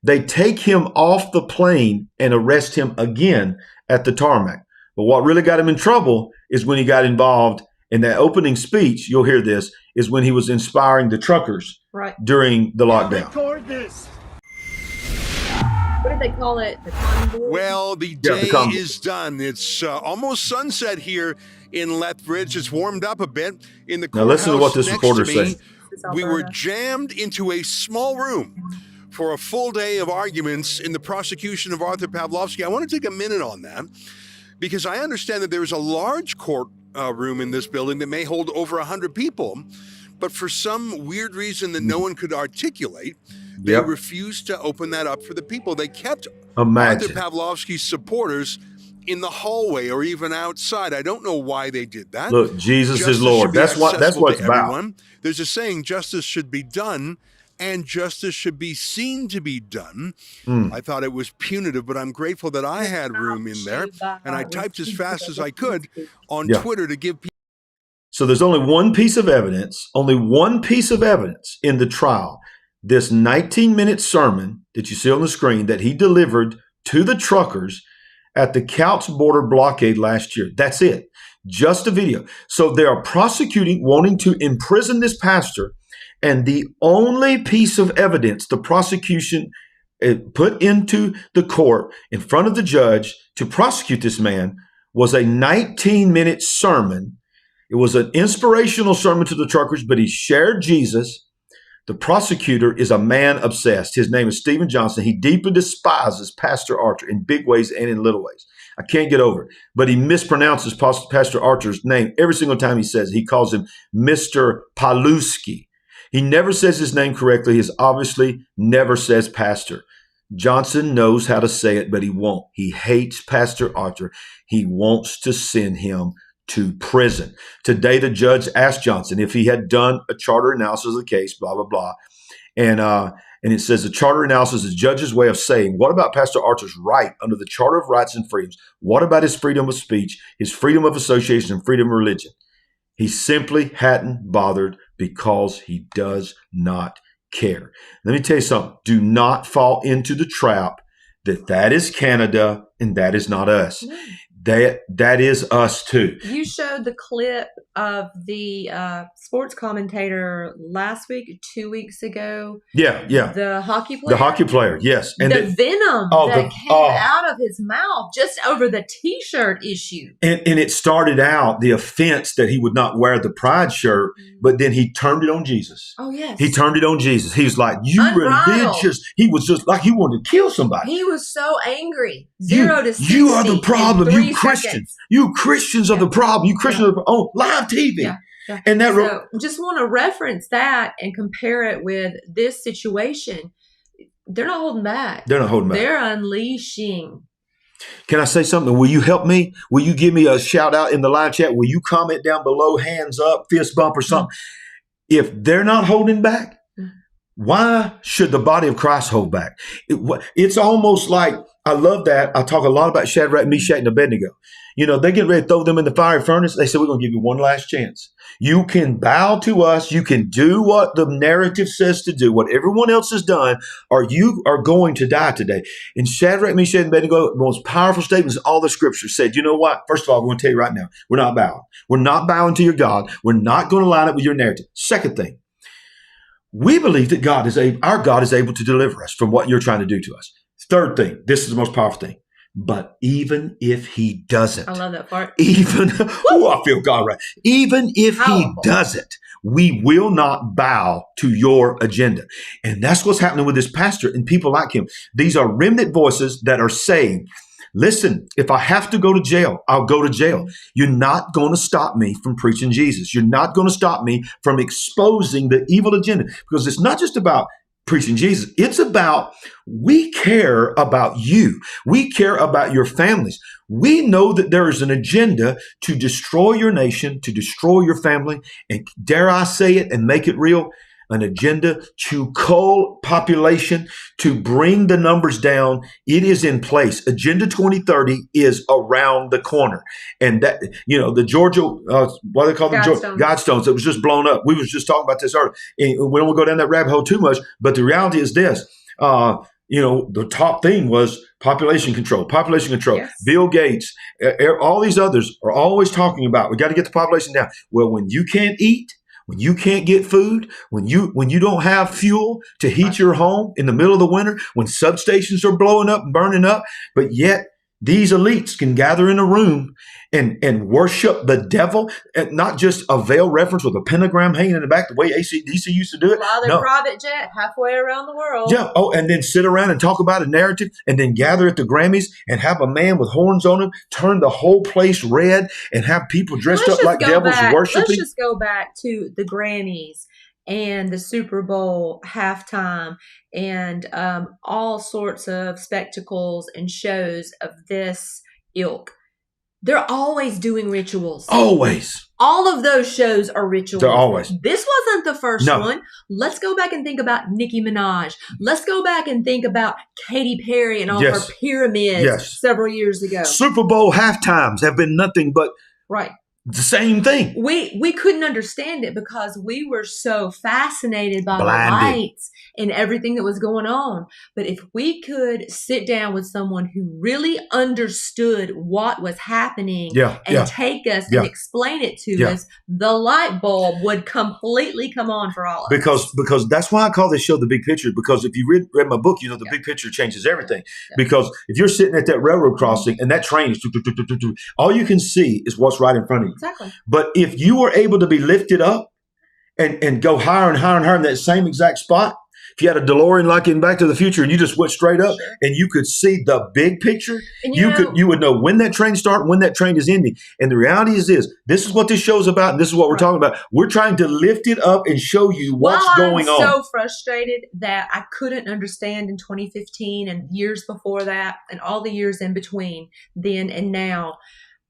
They take him off the plane and arrest him again at the tarmac. But what really got him in trouble is when he got involved in that opening speech. You'll hear this is when he was inspiring the truckers during the lockdown. Record this. What did they call it? The convoy? Well, the day is done. It's almost sunset here in Lethbridge. It's warmed up a bit in the courthouse. Now listen to what this reporter said. We were jammed into a small room for a full day of arguments in the prosecution of Artur Pawlowski. I want to take a minute on that because I understand that there's a large court room in this building that may hold over 100 people, but for some weird reason that no one could articulate, they refused to open that up for the people. They kept Artur Pawlowski's supporters in the hallway or even outside. I don't know why they did that. Look, Jesus is Lord. That's what it's about. There's a saying, justice should be done and justice should be seen to be done. I thought it was punitive, but I'm grateful that I had room in there, and I typed as fast as I could on Twitter to give people. So there's only one piece of evidence in the trial. This 19-minute sermon that you see on the screen that he delivered to the truckers at the Couch border blockade last year. That's it. Just a video. So they are prosecuting, wanting to imprison this pastor. And the only piece of evidence the prosecution put into the court in front of the judge to prosecute this man was a 19-minute sermon. It was an inspirational sermon to the truckers, but he shared Jesus. The prosecutor is a man obsessed. His name is Stephen Johnson. He deeply despises Pastor Artur in big ways and in little ways. I can't get over it. But he mispronounces Pastor Artur's name every single time he says it. He calls him Mr. Pawlowski. He never says his name correctly. He obviously never says pastor. Johnson knows how to say it, but he won't. He hates Pastor Artur. He wants to send him to prison. Today, the judge asked Johnson if he had done a charter analysis of the case, blah, blah, blah. And it says the charter analysis is the judge's way of saying, what about Pastor Artur's right under the Charter of Rights and Freedoms? What about his freedom of speech, his freedom of association, and freedom of religion? He simply hadn't bothered because he does not care. Let me tell you something. Do not fall into the trap that is Canada and that is not us. That is us too. You showed the clip of the sports commentator last week, 2 weeks ago. Yeah. The hockey player. The hockey player, yes. And the venom that came out of his mouth just over the T-shirt issue. And it started out the offense that he would not wear the pride shirt, but then he turned it on Jesus. Oh, yes. He turned it on Jesus. He was like, you religious. He was just like he wanted to kill somebody. He was so angry. 0 to 60. You are the problem. You Christians. Seconds. You Christians are the problem. You Christians are the problem. Oh, live TV. Yeah. And that so just want to reference that and compare it with this situation. They're not holding back. They're not holding back. They're unleashing. Can I say something? Will you help me? Will you give me a shout out in the live chat? Will you comment down below, hands up, fist bump or something? If they're not holding back, why should the body of Christ hold back? It's almost like, I love that. I talk a lot about Shadrach, Meshach, and Abednego. You know, they get ready to throw them in the fiery furnace. They said, we're going to give you one last chance. You can bow to us. You can do what the narrative says to do, what everyone else has done, or you are going to die today. And Shadrach, Meshach, and Abednego, the most powerful statements in all the scriptures said, you know what? First of all, we're going to tell you right now, we're not bowing. We're not bowing to your God. We're not going to line up with your narrative. Second thing, we believe that our God is able to deliver us from what you're trying to do to us. Third thing, this is the most powerful thing. But even if he doesn't, I love that part. I feel God right. Even if he doesn't, we will not bow to your agenda. And that's what's happening with this pastor and people like him. These are remnant voices that are saying, listen, if I have to go to jail, I'll go to jail. You're not going to stop me from preaching Jesus. You're not going to stop me from exposing the evil agenda, because it's not just about preaching Jesus. It's about, we care about you. We care about your families. We know that there is an agenda to destroy your nation, to destroy your family, and dare I say it and make it real, an agenda to cull population, to bring the numbers down. It is in place. Agenda 2030 is around the corner. And that, you know, the Georgia, what do they call them? Godstones. It was just blown up. We was just talking about this earlier. And we don't go down that rabbit hole too much, but the reality is this. You know, the top thing was population control. Yes. Bill Gates, all these others are always talking about, we got to get the population down. Well, when you can't eat, when you can't get food, when you don't have fuel to heat your home in the middle of the winter, when substations are blowing up and burning up, but yet these elites can gather in a room and worship the devil, and not just a veil reference with a pentagram hanging in the back the way AC/DC used to do it. Fly their private jet halfway around the world. Yeah. Oh, and then sit around and talk about a narrative, and then gather at the Grammys and have a man with horns on him turn the whole place red and have people dressed up like devils worshiping. Let's just go back to the Grammys and the Super Bowl halftime and all sorts of spectacles and shows of this ilk. They're always doing rituals. Always. All of those shows are rituals. They're always. This wasn't the first one. Let's go back and think about Nicki Minaj. Let's go back and think about Katy Perry and all her pyramids several years ago. Super Bowl halftimes have been nothing but the same thing. We couldn't understand it because we were so fascinated by the lights and everything that was going on. But if we could sit down with someone who really understood what was happening and take us and explain it to us, the light bulb would completely come on for all of us. Because that's why I call this show The Big Picture, because if you read my book, you know the big picture changes everything. Because if you're sitting at that railroad crossing and that train is all you can see is what's right in front of you. Exactly. But if you were able to be lifted up and go higher and higher and higher in that same exact spot, if you had a DeLorean like in Back to the Future and you just went straight up and you could see the big picture, you would know when that train started, when that train is ending. And the reality is this is what this show's about, and this is what we're talking about. We're trying to lift it up and show you what's going on. I'm so frustrated that I couldn't understand in 2015 and years before that and all the years in between then and now.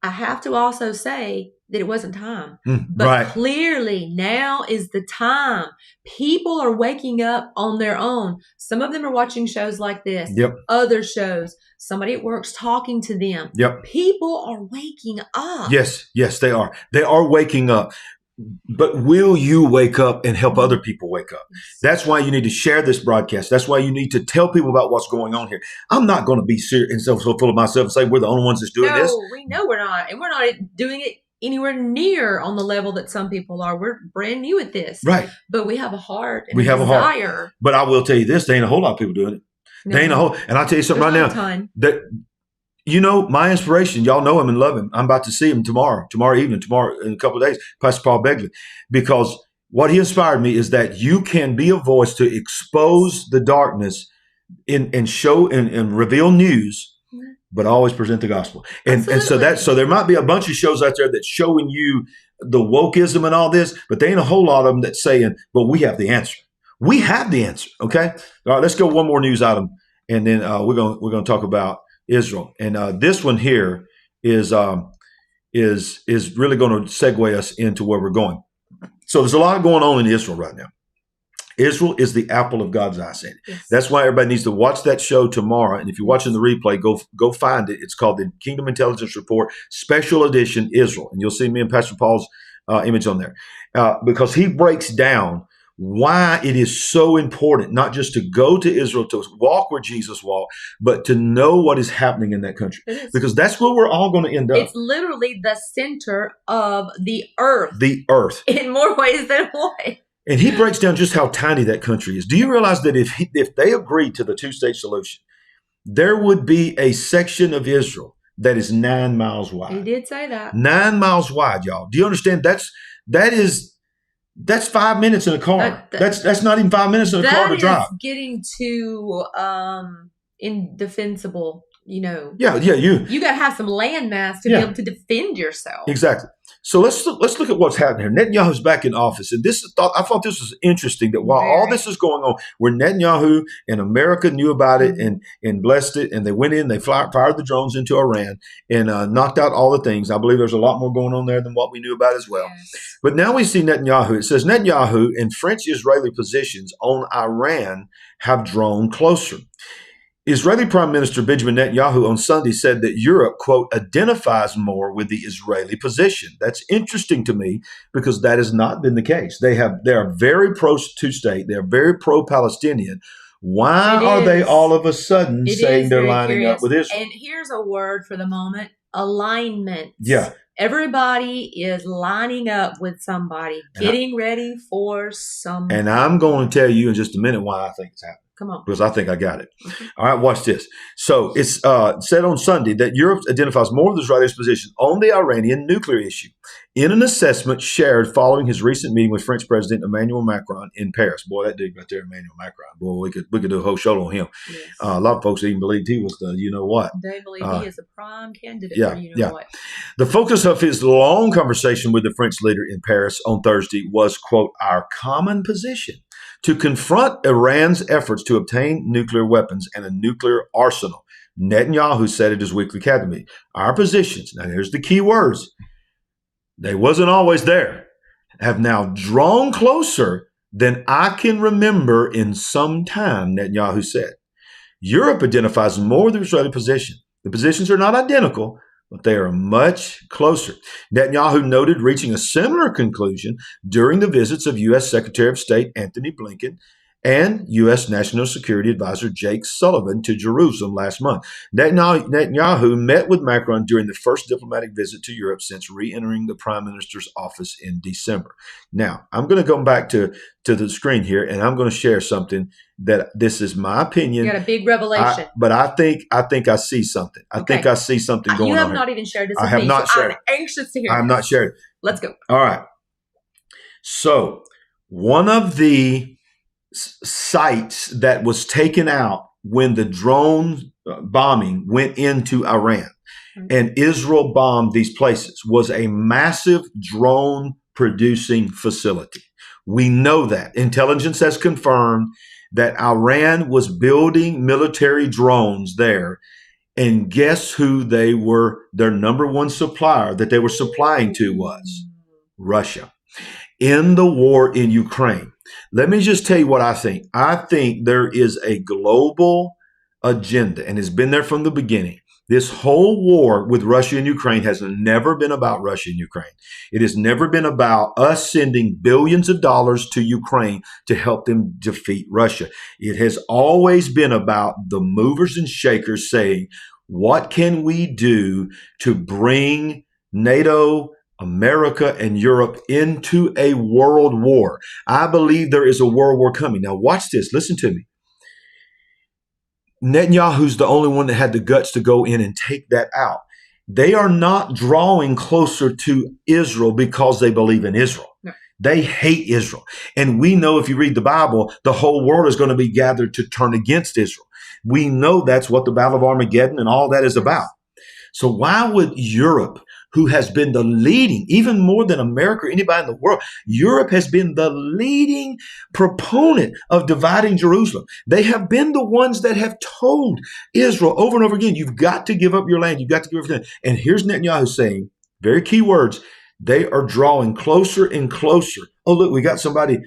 I have to also say that it wasn't time. But clearly now is the time. People are waking up on their own. Some of them are watching shows like this. Other shows. Somebody at work's talking to them. People are waking up. Yes, they are. They are waking up. But will you wake up and help other people wake up? That's why you need to share this broadcast. That's why you need to tell people about what's going on here. I'm not going to be serious and so full of myself and say we're the only ones that's doing this. No, we know we're not. And we're not doing it anywhere near on the level that some people are. We're brand new at this. Right. But we have a heart and we have desire. A heart. But I will tell you this, there ain't a whole lot of people doing it. No. There ain't a whole, and I'll tell you something right now. That, you know, my inspiration, y'all know him and love him. I'm about to see him tomorrow evening, in a couple of days, Pastor Paul Begley, because what he inspired me is that you can be a voice to expose the darkness and show and reveal news, but always present the gospel. And so there might be a bunch of shows out there that's showing you the wokeism and all this, but there ain't a whole lot of them that's saying, but we have the answer. We have the answer. Okay. All right, let's go one more news item. And then we're going to talk about Israel, and this one here is really going to segue us into where we're going. So there's a lot going on in Israel right now. Israel is the apple of God's eye. That's why everybody needs to watch that show tomorrow. And if you're watching the replay, go find it. It's called the Kingdom Intelligence Report Special Edition Israel, and you'll see me and Pastor Paul's image on there because he breaks down why it is so important not just to go to Israel to walk where Jesus walked, but to know what is happening in that country. Because that's where we're all going to end up. It's literally the center of the earth. The earth. In more ways than one. And he breaks down just how tiny that country is. Do you realize that if they agreed to the two-state solution, there would be a section of Israel that is 9 miles wide? He did say that. 9 miles wide, y'all. Do you understand? That's 5 minutes in a car. That's not even 5 minutes in a car to drive. That is getting too indefensible, you know. Yeah. You got to have some land mass to be able to defend yourself. Exactly. So let's look at what's happening here. Netanyahu's back in office, and I thought this was interesting that while all this is going on, where Netanyahu and America knew about it and blessed it, and they went in, they fired the drones into Iran and knocked out all the things. I believe there's a lot more going on there than what we knew about as well. Yes. But now we see Netanyahu. It says Netanyahu and French-Israeli positions on Iran have drawn closer. Israeli Prime Minister Benjamin Netanyahu on Sunday said that Europe, quote, identifies more with the Israeli position. That's interesting to me because that has not been the case. They are very pro-two-state. They're very pro-Palestinian. Why are they all of a sudden saying they're lining up with Israel? And here's a word for the moment, alignment. Yeah. Everybody is lining up with somebody, getting ready for something. And I'm going to tell you in just a minute why I think it's happening. Come on. Because I think I got it. All right, watch this. So it's said on Sunday that Europe identifies more of the Israelis' position on the Iranian nuclear issue in an assessment shared following his recent meeting with French President Emmanuel Macron in Paris. Boy, that dude right there, Emmanuel Macron. Boy, we could do a whole show on him. Yes. A lot of folks even believed he was the you-know-what. They believe he is a prime candidate for you-know-what. The focus of his long conversation with the French leader in Paris on Thursday was, quote, our common position to confront Iran's efforts to obtain nuclear weapons and a nuclear arsenal. Netanyahu said at his weekly cabinet meeting, our positions, now here's the key words, they wasn't always there, have now drawn closer than I can remember in some time, Netanyahu said. Europe identifies more with the Israeli position. The positions are not identical, but they are much closer. Netanyahu noted reaching a similar conclusion during the visits of U.S. Secretary of State Antony Blinken and U.S. National Security Advisor Jake Sullivan to Jerusalem last month. Netanyahu met with Macron during the first diplomatic visit to Europe since re-entering the prime minister's office in December. Now, I'm going to go back to the screen here, and I'm going to share something that this is my opinion. You got a big revelation. But I think I see something. I think I see something going on. You have here. Not even shared this with I have me, not so shared it. I'm anxious to hear I have not shared it. Let's go. All right. So one of the sites that was taken out when the drone bombing went into Iran and Israel bombed these places was a massive drone producing facility. We know that. Intelligence has confirmed that Iran was building military drones there. And guess who they were? Their number one supplier that they were supplying to was Russia. In the war in Ukraine, let me just tell you what I think. I think there is a global agenda, and it's been there from the beginning. This whole war with Russia and Ukraine has never been about Russia and Ukraine. It has never been about us sending billions of dollars to Ukraine to help them defeat Russia. It has always been about the movers and shakers saying, what can we do to bring NATO, America, and Europe into a world war? I believe there is a world war coming. Now watch this. Listen to me. Netanyahu's the only one that had the guts to go in and take that out. They are not drawing closer to Israel because they believe in Israel. No. They hate Israel. And we know if you read the Bible, the whole world is going to be gathered to turn against Israel. We know that's what the Battle of Armageddon and all that is about. So why would Europe, who has been the leading, even more than America or anybody in the world, Europe has been the leading proponent of dividing Jerusalem. They have been the ones that have told Israel over and over again, you've got to give up your land. You've got to give everything. And here's Netanyahu saying, very key words, they are drawing closer and closer. Oh, look, we got somebody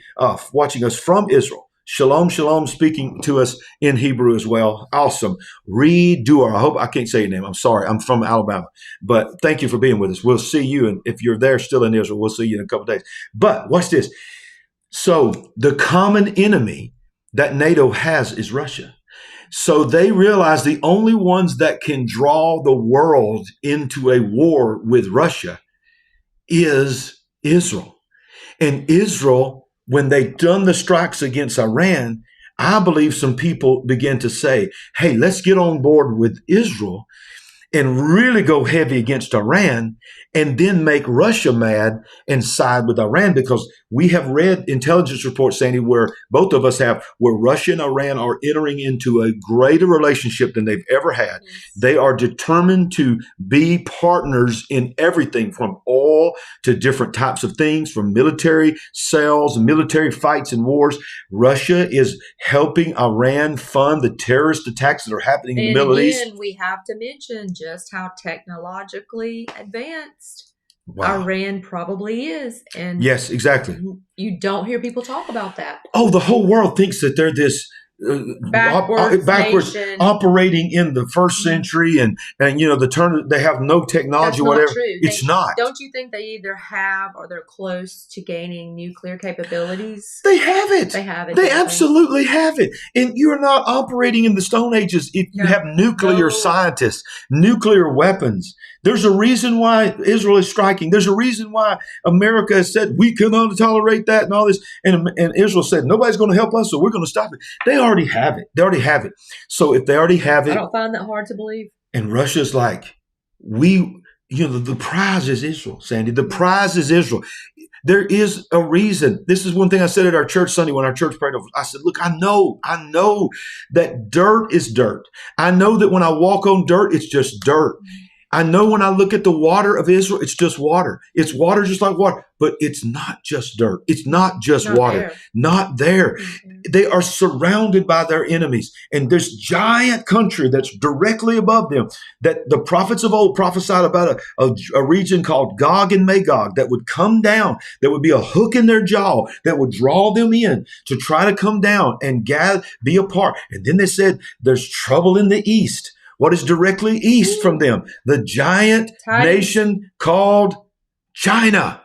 watching us from Israel. Shalom, shalom, speaking to us in Hebrew as well. Awesome. Redoer. I hope I can't say your name. I'm sorry. I'm from Alabama. But thank you for being with us. We'll see you. And if you're there still in Israel, we'll see you in a couple of days. But watch this. So the common enemy that NATO has is Russia. So they realize the only ones that can draw the world into a war with Russia is Israel. And Israel, when they done the strikes against Iran, I believe some people began to say, hey, let's get on board with Israel and really go heavy against Iran and then make Russia mad and side with Iran, because we have read intelligence reports, Sandy, where both of us have, where Russia and Iran are entering into a greater relationship than they've ever had. They are determined to be partners in everything from oil to different types of things, from military sales, military fights and wars. Russia is helping Iran fund the terrorist attacks that are happening in the Middle East. And we have to mention just how technologically advanced Iran probably is. And yes, exactly. You don't hear people talk about that. Oh, the whole world thinks that they're this backwards operating in the first century, and you know they have no technology. That's whatever. Not true. It's not. Don't you think they either have or they're close to gaining nuclear capabilities? They have it. They have it. They absolutely have it. And you're not operating in the Stone Ages if you have nuclear scientists, nuclear weapons. There's a reason why Israel is striking. There's a reason why America has said we cannot tolerate that and all this. And Israel said nobody's going to help us, so we're going to stop it. They already have it. They already have it. So if they already have it, I don't find that hard to believe. And Russia's like, the prize is Israel, Sandy. The prize is Israel. There is a reason. This is one thing I said at our church Sunday when our church prayed over. I said, look, I know that dirt is dirt. I know that when I walk on dirt, it's just dirt. I know when I look at the water of Israel, it's just water. It's water just like water, but it's not just dirt. It's not just water. There. Not there. Mm-hmm. They are surrounded by their enemies. And this giant country that's directly above them, that the prophets of old prophesied about a region called Gog and Magog that would come down, that would be a hook in their jaw, that would draw them in to try to come down and be a part. And then they said, there's trouble in the east. What is directly east from them? The giant nation called China.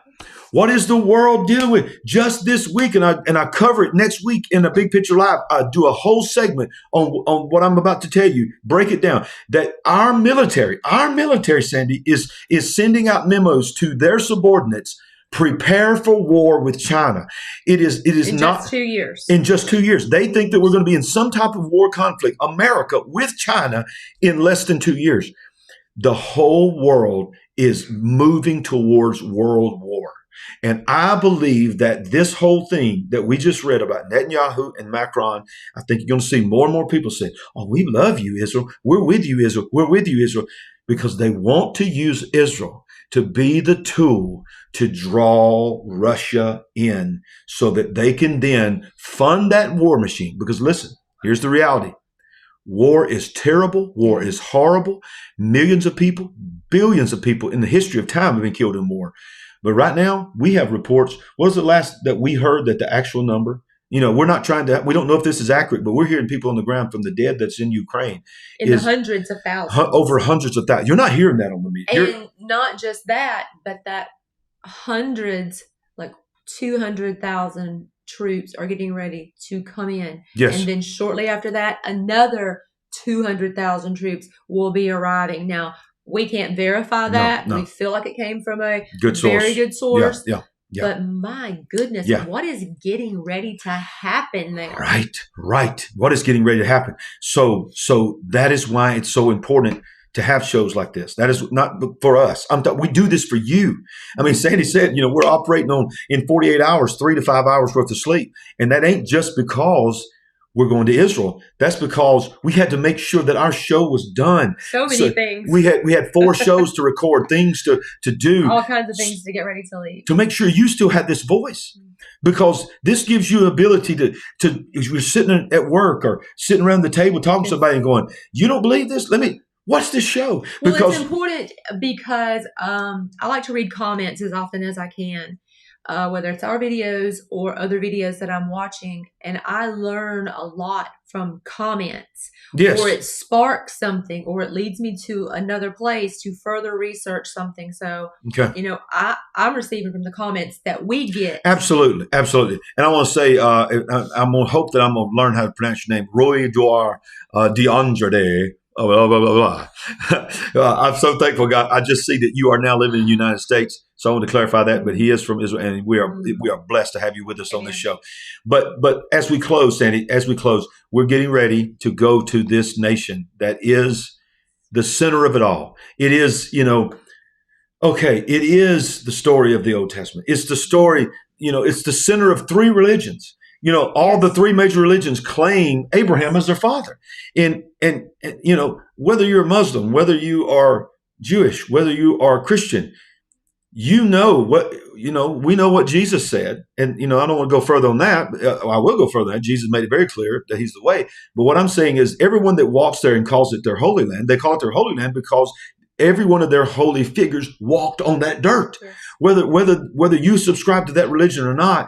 What is the world dealing with? Just this week, and I cover it next week in a Big Picture Live. I do a whole segment on what I'm about to tell you. Break it down. That our military, Sandy, is sending out memos to their subordinates. Prepare for war with China. It is in not just 2 years. In just 2 years. They think that we're going to be in some type of war conflict, America with China, in less than 2 years. The whole world is moving towards world war. And I believe that this whole thing that we just read about Netanyahu and Macron, I think you're going to see more and more people say, oh, we love you, Israel. We're with you, Israel. We're with you, Israel. Because they want to use Israel to be the tool to draw Russia in so that they can then fund that war machine. Because listen, here's the reality. War is terrible. War is horrible. Millions of people, billions of people in the history of time have been killed in war. But right now, we have reports. What was the last that we heard that the actual number? We're not we don't know if this is accurate, but we're hearing people on the ground from the dead that's in Ukraine. In the hundreds of thousands. Over hundreds of thousands. You're not hearing that on the media. And not just that, but that hundreds, like 200,000 troops are getting ready to come in. Yes. And then shortly after that, another 200,000 troops will be arriving. Now, we can't verify that. No. We feel like it came from a very good source. Yeah. But my goodness, what is getting ready to happen there? Right. What is getting ready to happen? So that is why it's so important to have shows like this. That is not for us. We do this for you. I mean, Sandy said, we're operating in 48 hours, 3 to 5 hours worth of sleep. And that ain't just because we're going to Israel. That's because we had to make sure that our show was done. So many things. We had 4 shows to record, things to do. All kinds of things to get ready to leave. To make sure you still have this voice. Because this gives you ability to if you're sitting at work or sitting around the table talking to somebody and going, you don't believe this? Watch this show. Well, it's important because I like to read comments as often as I can. Whether it's our videos or other videos that I'm watching, and I learn a lot from comments. Yes. Or it sparks something, or it leads me to another place to further research something. So, I'm receiving from the comments that we get. Absolutely. And I want to say, I'm going to hope that I'm going to learn how to pronounce your name, Roy Duar DeAndre. Blah, blah, blah, blah. I'm so thankful, God. I just see that you are now living in the United States. So I want to clarify that. But he is from Israel, and we are blessed to have you with us on this show. But as we close, Sandy, we're getting ready to go to this nation that is the center of it all. It is, it is the story of the Old Testament. It's the story, it's the center of 3 religions. All the 3 major religions claim Abraham as their father. And whether you're a Muslim, whether you are Jewish, whether you are Christian, we know what Jesus said. And, I don't want to go further on that. I will go further on that. Jesus made it very clear that he's the way. But what I'm saying is everyone that walks there and calls it their Holy Land, they call it their Holy Land because every one of their holy figures walked on that dirt, yes. Whether you subscribe to that religion or not.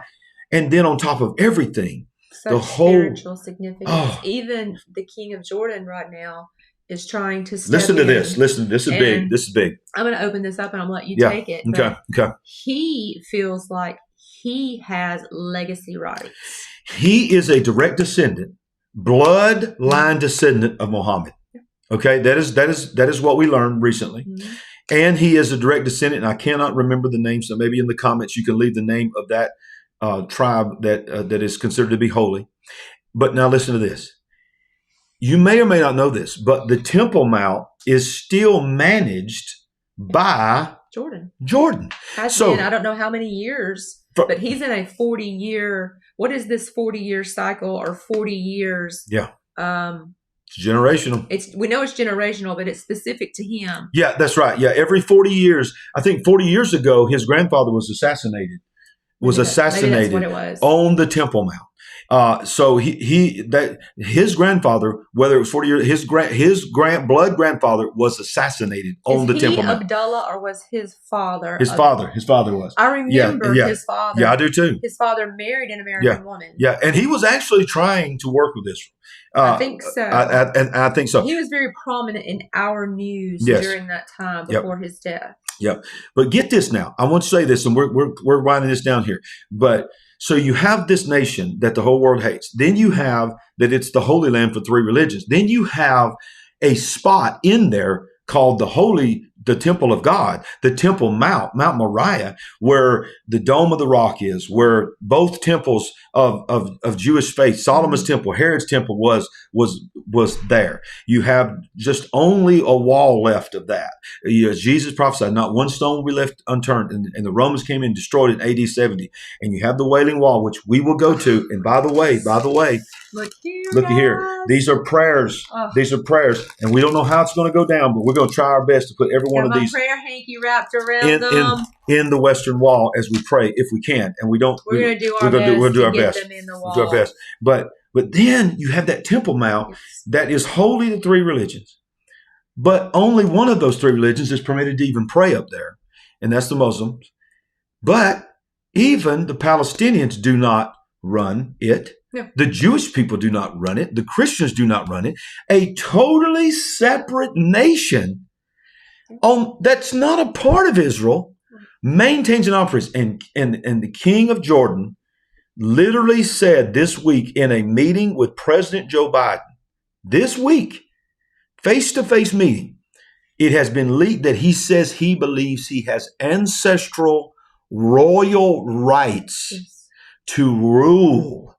And then on top of everything, the whole spiritual significance. Even the King of Jordan right now is trying to step Listen to this. This is big. This is big. I'm going to open this up and I'm going to let you take it. Okay. He feels like he has legacy rights. He is a direct descendant, bloodline descendant of Muhammad. Okay, that is what we learned recently. Mm-hmm. And he is a direct descendant, and I cannot remember the name, so maybe in the comments you can leave the name of that tribe that is considered to be holy. But now listen to this. You may or may not know this, but the Temple Mount is still managed by Jordan. Has been, I don't know how many years, but he's in a 40-year, what is this 40-year cycle or 40 years? Yeah. It's generational. We know it's generational, but it's specific to him. Yeah, that's right. Yeah, every 40 years, I think 40 years ago, his grandfather was assassinated. Maybe that's what it was. On the Temple Mount. So his grandfather, whether it was 40 years, his blood grandfather was assassinated on the Temple Mount. Abdullah, or was his father? His father was. I remember his father. Yeah, I do too. His father married an American woman. Yeah, and he was actually trying to work with Israel. I think so. I think so. He was very prominent in our news during that time before his death. Yeah, but get this now. I want to say this, and we're winding this down here. But so you have this nation that the whole world hates. Then you have that it's the Holy Land for three religions. Then you have a spot in there called the Temple of God, the Temple Mount Moriah, where the Dome of the Rock is, where both temples of Jewish faith, Solomon's temple, Herod's temple was there. You have just only a wall left of that. Jesus prophesied, not one stone will be left unturned. And the Romans came in and destroyed it in AD 70. And you have the Wailing Wall, which we will go to. And by the way, look here. These are prayers. These are prayers. And we don't know how it's going to go down, but we're going to try our best to put every one of these prayer hanky wrapped around them in the Western Wall as we pray, if we can. And we don't. We're going to do our best. We'll do our best. Them in the wall. We'll do our best. But then you have that Temple Mount that is holy to three religions. But only one of those three religions is permitted to even pray up there, and that's the Muslims. But even the Palestinians do not run it. Yeah. The Jewish people do not run it. The Christians do not run it. A totally separate nation that's not a part of Israel maintains and operates. And the king of Jordan literally said this week in a meeting with President Joe Biden, this week, face-to-face meeting, it has been leaked that he says he believes he has ancestral royal rights to rule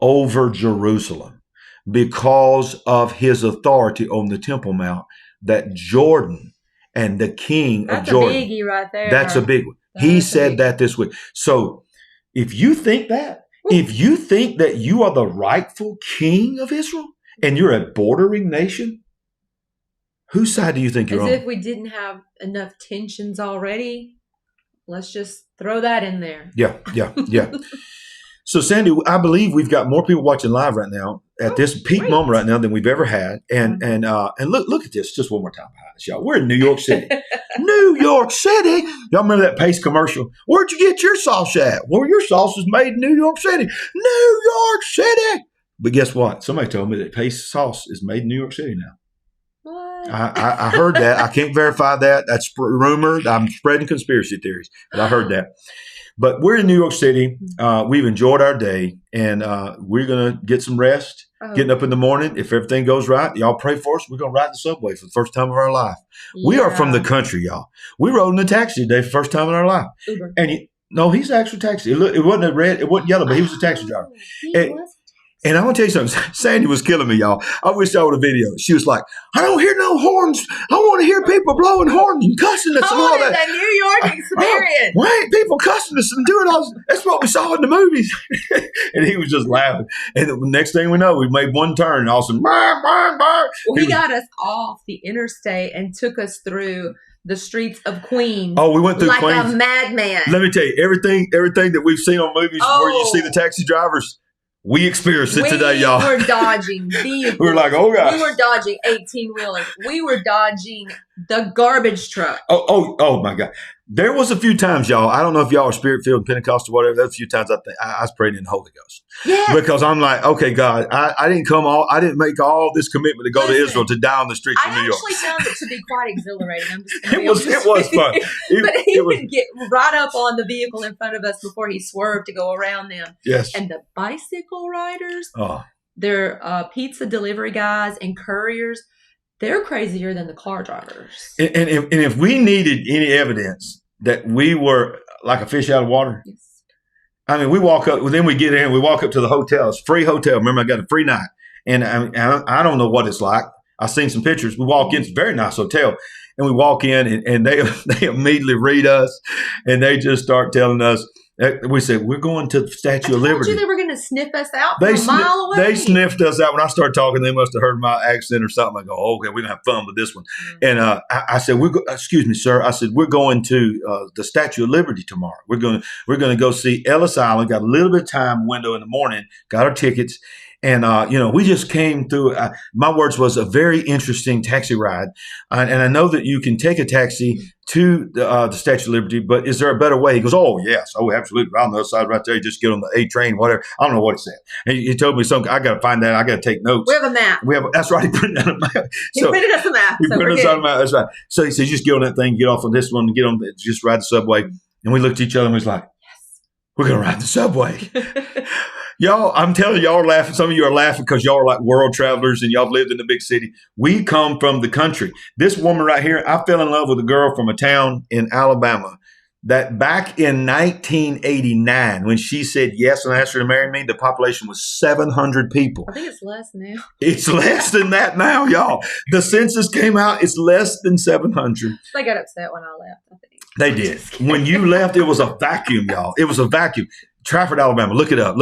over Jerusalem because of his authority on the Temple Mount, that Jordan and the king of Jordan. That's a biggie right there. That's a big one. He said that this week. So if you think that, if you think that you are the rightful king of Israel and you're a bordering nation, whose side do you think you're on? As if we didn't have enough tensions already. Let's just throw that in there. Yeah. So, Sandy, I believe we've got more people watching live right now at this peak moment right now than we've ever had. And look at this just one more time behind us, y'all. We're in New York City. New York City. Y'all remember that Pace commercial? Where'd you get your sauce at? Well, your sauce is made in New York City. New York City. But guess what? Somebody told me that Pace sauce is made in New York City now. What? I heard that. I can't verify that. That's rumor. I'm spreading conspiracy theories, but I heard that. But we're in New York City. We've enjoyed our day, and we're going to get some rest, getting up in the morning. If everything goes right, y'all pray for us. We're going to ride the subway for the first time of our life. Yeah. We are from the country, y'all. We rode in a taxi today for the first time in our life. Uber. And no, he's actually a taxi. It wasn't a red, it wasn't yellow, but he was a taxi driver. And I want to tell you something. Sandy was killing me, y'all. I wish I would have video. She was like, I don't hear no horns. I want to hear people blowing horns and cussing us and all that. That New York experience. Why ain't people cussing us and doing all this? That's what we saw in the movies. And he was just laughing. And the next thing we know, we made one turn and all of a sudden, Well, he got us off the interstate and took us through the streets of Queens. Oh, we went through Queens. Like a madman. Let me tell you, everything that we've seen on movies where you see the taxi drivers, we experienced it today, y'all. We were dodging vehicles. We were like, oh, gosh. We were dodging 18-wheelers. We were dodging the garbage truck. Oh, my God. There was a few times, y'all. I don't know if y'all are Spirit-filled, Pentecostal, whatever. There's a few times I was praying in the Holy Ghost. Yeah. Because I'm like, okay, God, I didn't make all this commitment to go to Israel to die on the streets of New York. I actually found it to be quite exhilarating. I'm just it was fun. But he would get right up on the vehicle in front of us before he swerved to go around them. Yes. And the bicycle riders, they're pizza delivery guys and couriers. They're crazier than the car drivers. And if we needed any evidence that we were like a fish out of water, yes. I mean, we walk up, then we get in, we walk up to the hotel. It's a free hotel. Remember, I got a free night. And I don't know what it's like. I've seen some pictures. We walk in, it's a very nice hotel. And we walk in and they immediately read us and they just start telling us, We said, we're going to the Statue of Liberty. I told you they were going to sniff us out from a mile away. They sniffed us out. When I started talking, they must have heard my accent or something. I go, okay, we're going to have fun with this one. And I said, excuse me, sir. I said, we're going to the Statue of Liberty tomorrow. We're going to go see Ellis Island. Got a little bit of time window in the morning. Got our tickets. And, we just came through, my words was a very interesting taxi ride. And I know that you can take a taxi to the Statue of Liberty, but is there a better way? He goes, oh, yes. Oh, absolutely. Right on the other side right there. You just get on the A train, whatever. I don't know what he said. And he told me something. I got to find that. I got to take notes. We have a map. That's right. He printed out a map. He printed us a map. He printed us out a map. That's right. So he said, just get on that thing, get off on this one, get on, just ride the subway. And we looked at each other and was like, yes, we're going to ride the subway. Y'all, I'm telling you, y'all are laughing. Some of you are laughing because y'all are like world travelers and y'all have lived in the big city. We come from the country. This woman right here, I fell in love with a girl from a town in Alabama that back in 1989, when she said yes and I asked her to marry me, the population was 700 people. I think it's less now. It's less than that now, y'all. The census came out. It's less than 700. They got upset when I left, I think. They did. When you left, it was a vacuum, y'all. It was a vacuum. Trafford, Alabama. Look it up.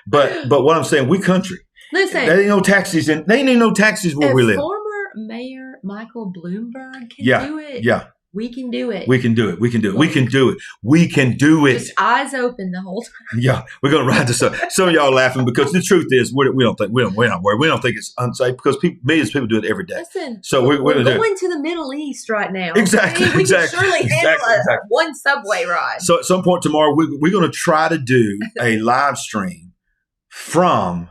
But what I'm saying, we country. Listen. There ain't no taxis where we live. Former Mayor Michael Bloomberg can do it. Yeah. We can do it. We can do it. We can do it. We can do it. We can do it. Just eyes open the whole time. Yeah, we're gonna ride this up. Some of y'all are laughing because the truth is we're not worried. We don't think it's unsafe because millions of people do it every day. Listen, so we're going to the Middle East right now. Exactly. We can surely handle one subway ride. So at some point tomorrow, we're going to try to do a live stream from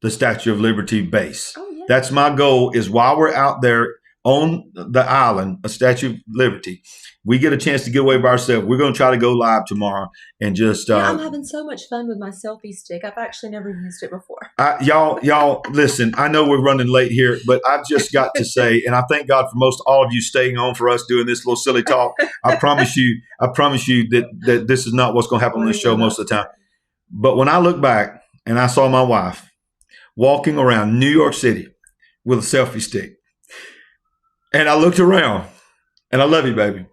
the Statue of Liberty base. Oh, yeah. That's my goal. Is while we're out there on the island, a Statue of Liberty, we get a chance to get away by ourselves. We're going to try to go live tomorrow and just. I'm having so much fun with my selfie stick. I've actually never used it before. Y'all, listen. I know we're running late here, but I've just got to say, and I thank God for most all of you staying on for us doing this little silly talk. I promise you that this is not what's going to happen on this show most of the time. But when I look back and I saw my wife walking around New York City with a selfie stick. And I looked around, and I love you, baby.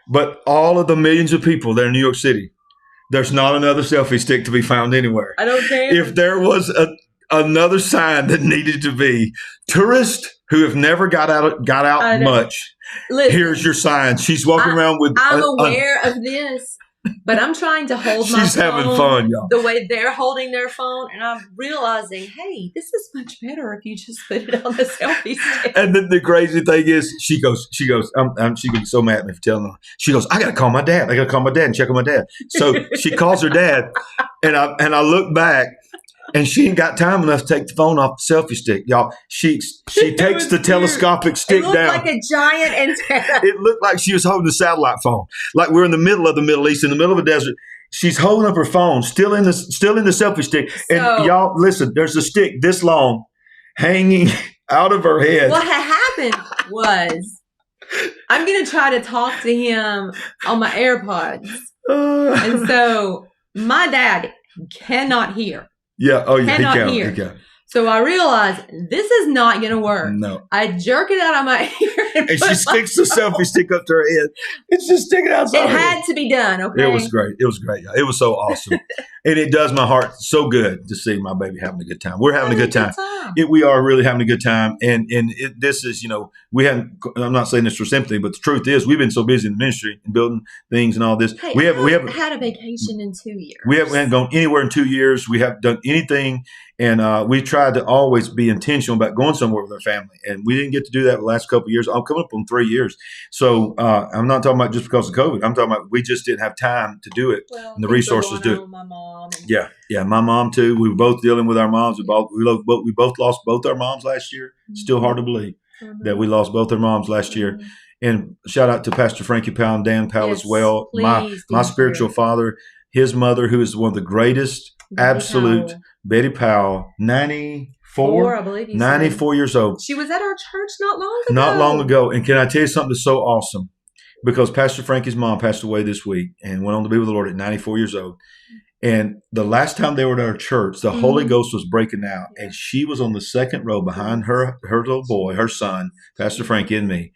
But all of the millions of people there in New York City, there's not another selfie stick to be found anywhere. I don't care. If there was another sign that needed to be, tourists who have never got out much, listen, here's your sign. She's walking around with. I'm aware of this. But I'm trying to hold my phone. She's having fun, y'all. The way they're holding their phone. And I'm realizing, hey, this is much better if you just put it on the selfie stick. And then the crazy thing is, she goes, she gonna be so mad at me for telling her. She goes, I got to call my dad. I got to call my dad and check on my dad. So she calls her dad. And I look back. And she ain't got time enough to take the phone off the selfie stick, y'all. She takes the telescopic stick down. It looked like a giant antenna. It looked like she was holding a satellite phone, like we're in the middle of the Middle East, in the middle of a desert. She's holding up her phone, still in the selfie stick. And y'all, listen, there's a stick this long hanging out of her head. What had happened was, I'm going to try to talk to him on my AirPods, and so my dad cannot hear. Yeah. Oh, yeah. He can. So I realized this is not going to work. No. I jerk it out of my ear. And she sticks the selfie stick up to her head. It's just sticking outside. It had to be done. Okay. It was great. It was great. It was so awesome. And it does my heart so good to see my baby having a good time. We're having a good time. We are really having a good time. And this is, I'm not saying this for sympathy, but the truth is we've been so busy in the ministry and building things and all this. Hey, we haven't had a vacation in 2 years. We haven't gone anywhere in 2 years. We haven't done anything. And we tried to always be intentional about going somewhere with our family. And we didn't get to do that the last couple of years. I'm coming up on 3 years. So I'm not talking about just because of COVID. I'm talking about we just didn't have time to do it. Well, and the resources do it. My mom. Yeah. My mom too. We were both dealing with our moms. We both lost both our moms last year. Mm-hmm. Still hard to believe that we lost both our moms last year. And shout out to Pastor Frankie Powell and Dan Powell as well. My spiritual father, his mother, who is one of the greatest, Betty Powell, 94, I believe 94 years old. She was at our church not long ago. And can I tell you something that's so awesome? Because Pastor Frankie's mom passed away this week and went on to be with the Lord at 94 years old. And the last time they were at our church, the Holy Ghost was breaking out. And she was on the second row behind her little boy, her son, Pastor Frankie and me.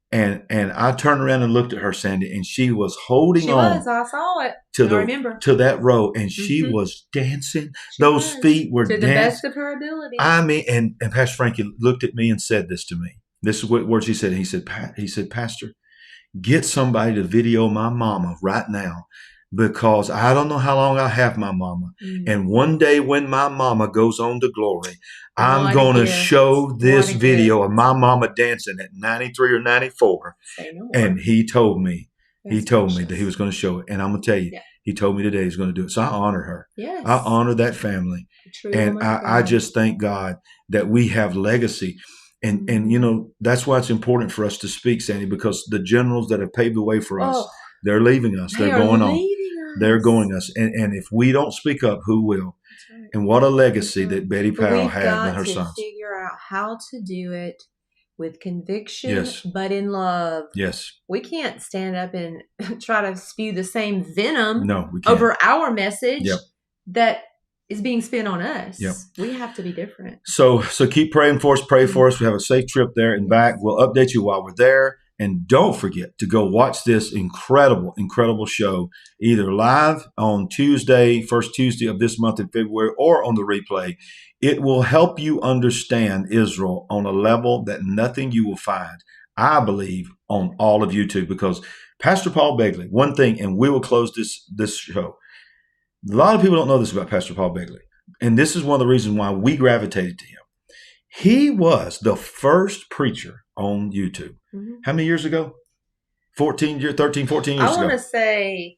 And I turned around and looked at her, Sandy, and she was holding on. I saw it. To that row, and she was dancing. Those feet were dancing. To the best of her ability. I mean, and Pastor Frankie looked at me and said this to me. This is what words he said. He said, Pastor, get somebody to video my mama right now, because I don't know how long I have my mama. And one day when my mama goes on to glory, I'm going to show this video of my mama dancing at 93 or 94. And he told me that he was going to show it. And I'm going to tell you, he told me today he's going to do it. So I honor her. Yes. I honor that family. And I just thank God that we have legacy. And you know, that's why it's important for us to speak, Sandy, because the generals that have paved the way for us, they're leaving us. They're going on. They're going us. And if we don't speak up, who will? Right. And what a legacy that Betty Powell had with her sons. We've got to figure out how to do it with conviction, but in love. Yes. We can't stand up and try to spew the same venom we can't. Over our message that is being spent on us. We have to be different. So keep praying for us. Pray for us. We have a safe trip there and back. We'll update you while we're there. And don't forget to go watch this incredible, incredible show, either live on Tuesday, first Tuesday of this month in February, or on the replay. It will help you understand Israel on a level that nothing you will find, I believe, on all of YouTube. Because Pastor Paul Begley, one thing, and we will close this show. A lot of people don't know this about Pastor Paul Begley. And this is one of the reasons why we gravitated to him. He was the first preacher on YouTube. How many years ago? 13, 14 years ago. I want to say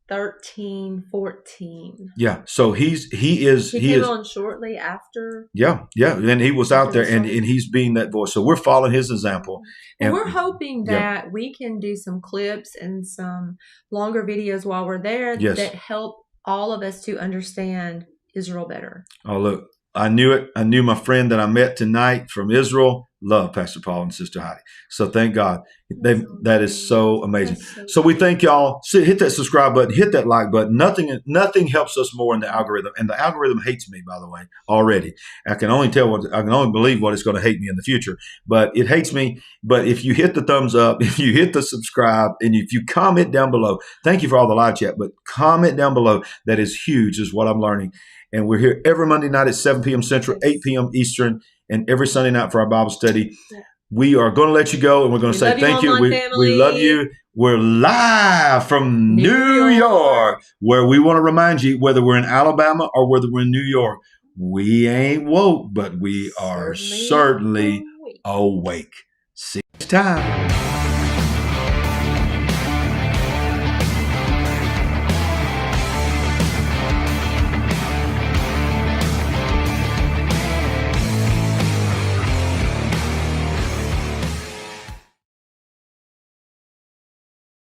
13, 14. Yeah. So he came on shortly after. Yeah. And he was out there and he's being that voice. So we're following his example. And we're hoping that we can do some clips and some longer videos while we're there that help all of us to understand Israel better. Oh, look. I knew it. I knew my friend that I met tonight from Israel loved Pastor Paul and Sister Heidi. So thank God. That is so amazing. So we thank y'all. Hit that subscribe button. Hit that like button. Nothing helps us more in the algorithm. And the algorithm hates me, by the way, already. I can only believe what it's going to hate me in the future. But it hates me. But if you hit the thumbs up, if you hit the subscribe, and if you comment down below, thank you for all the live chat, but comment down below. That is huge, is what I'm learning. And we're here every Monday night at 7 p.m. Central, 8 p.m. Eastern, and every Sunday night for our Bible study. We are going to let you go, and we're going to say thank you. We love you. We're live from New York, where we want to remind you, whether we're in Alabama or whether we're in New York, we ain't woke, but we are certainly awake. See you next time.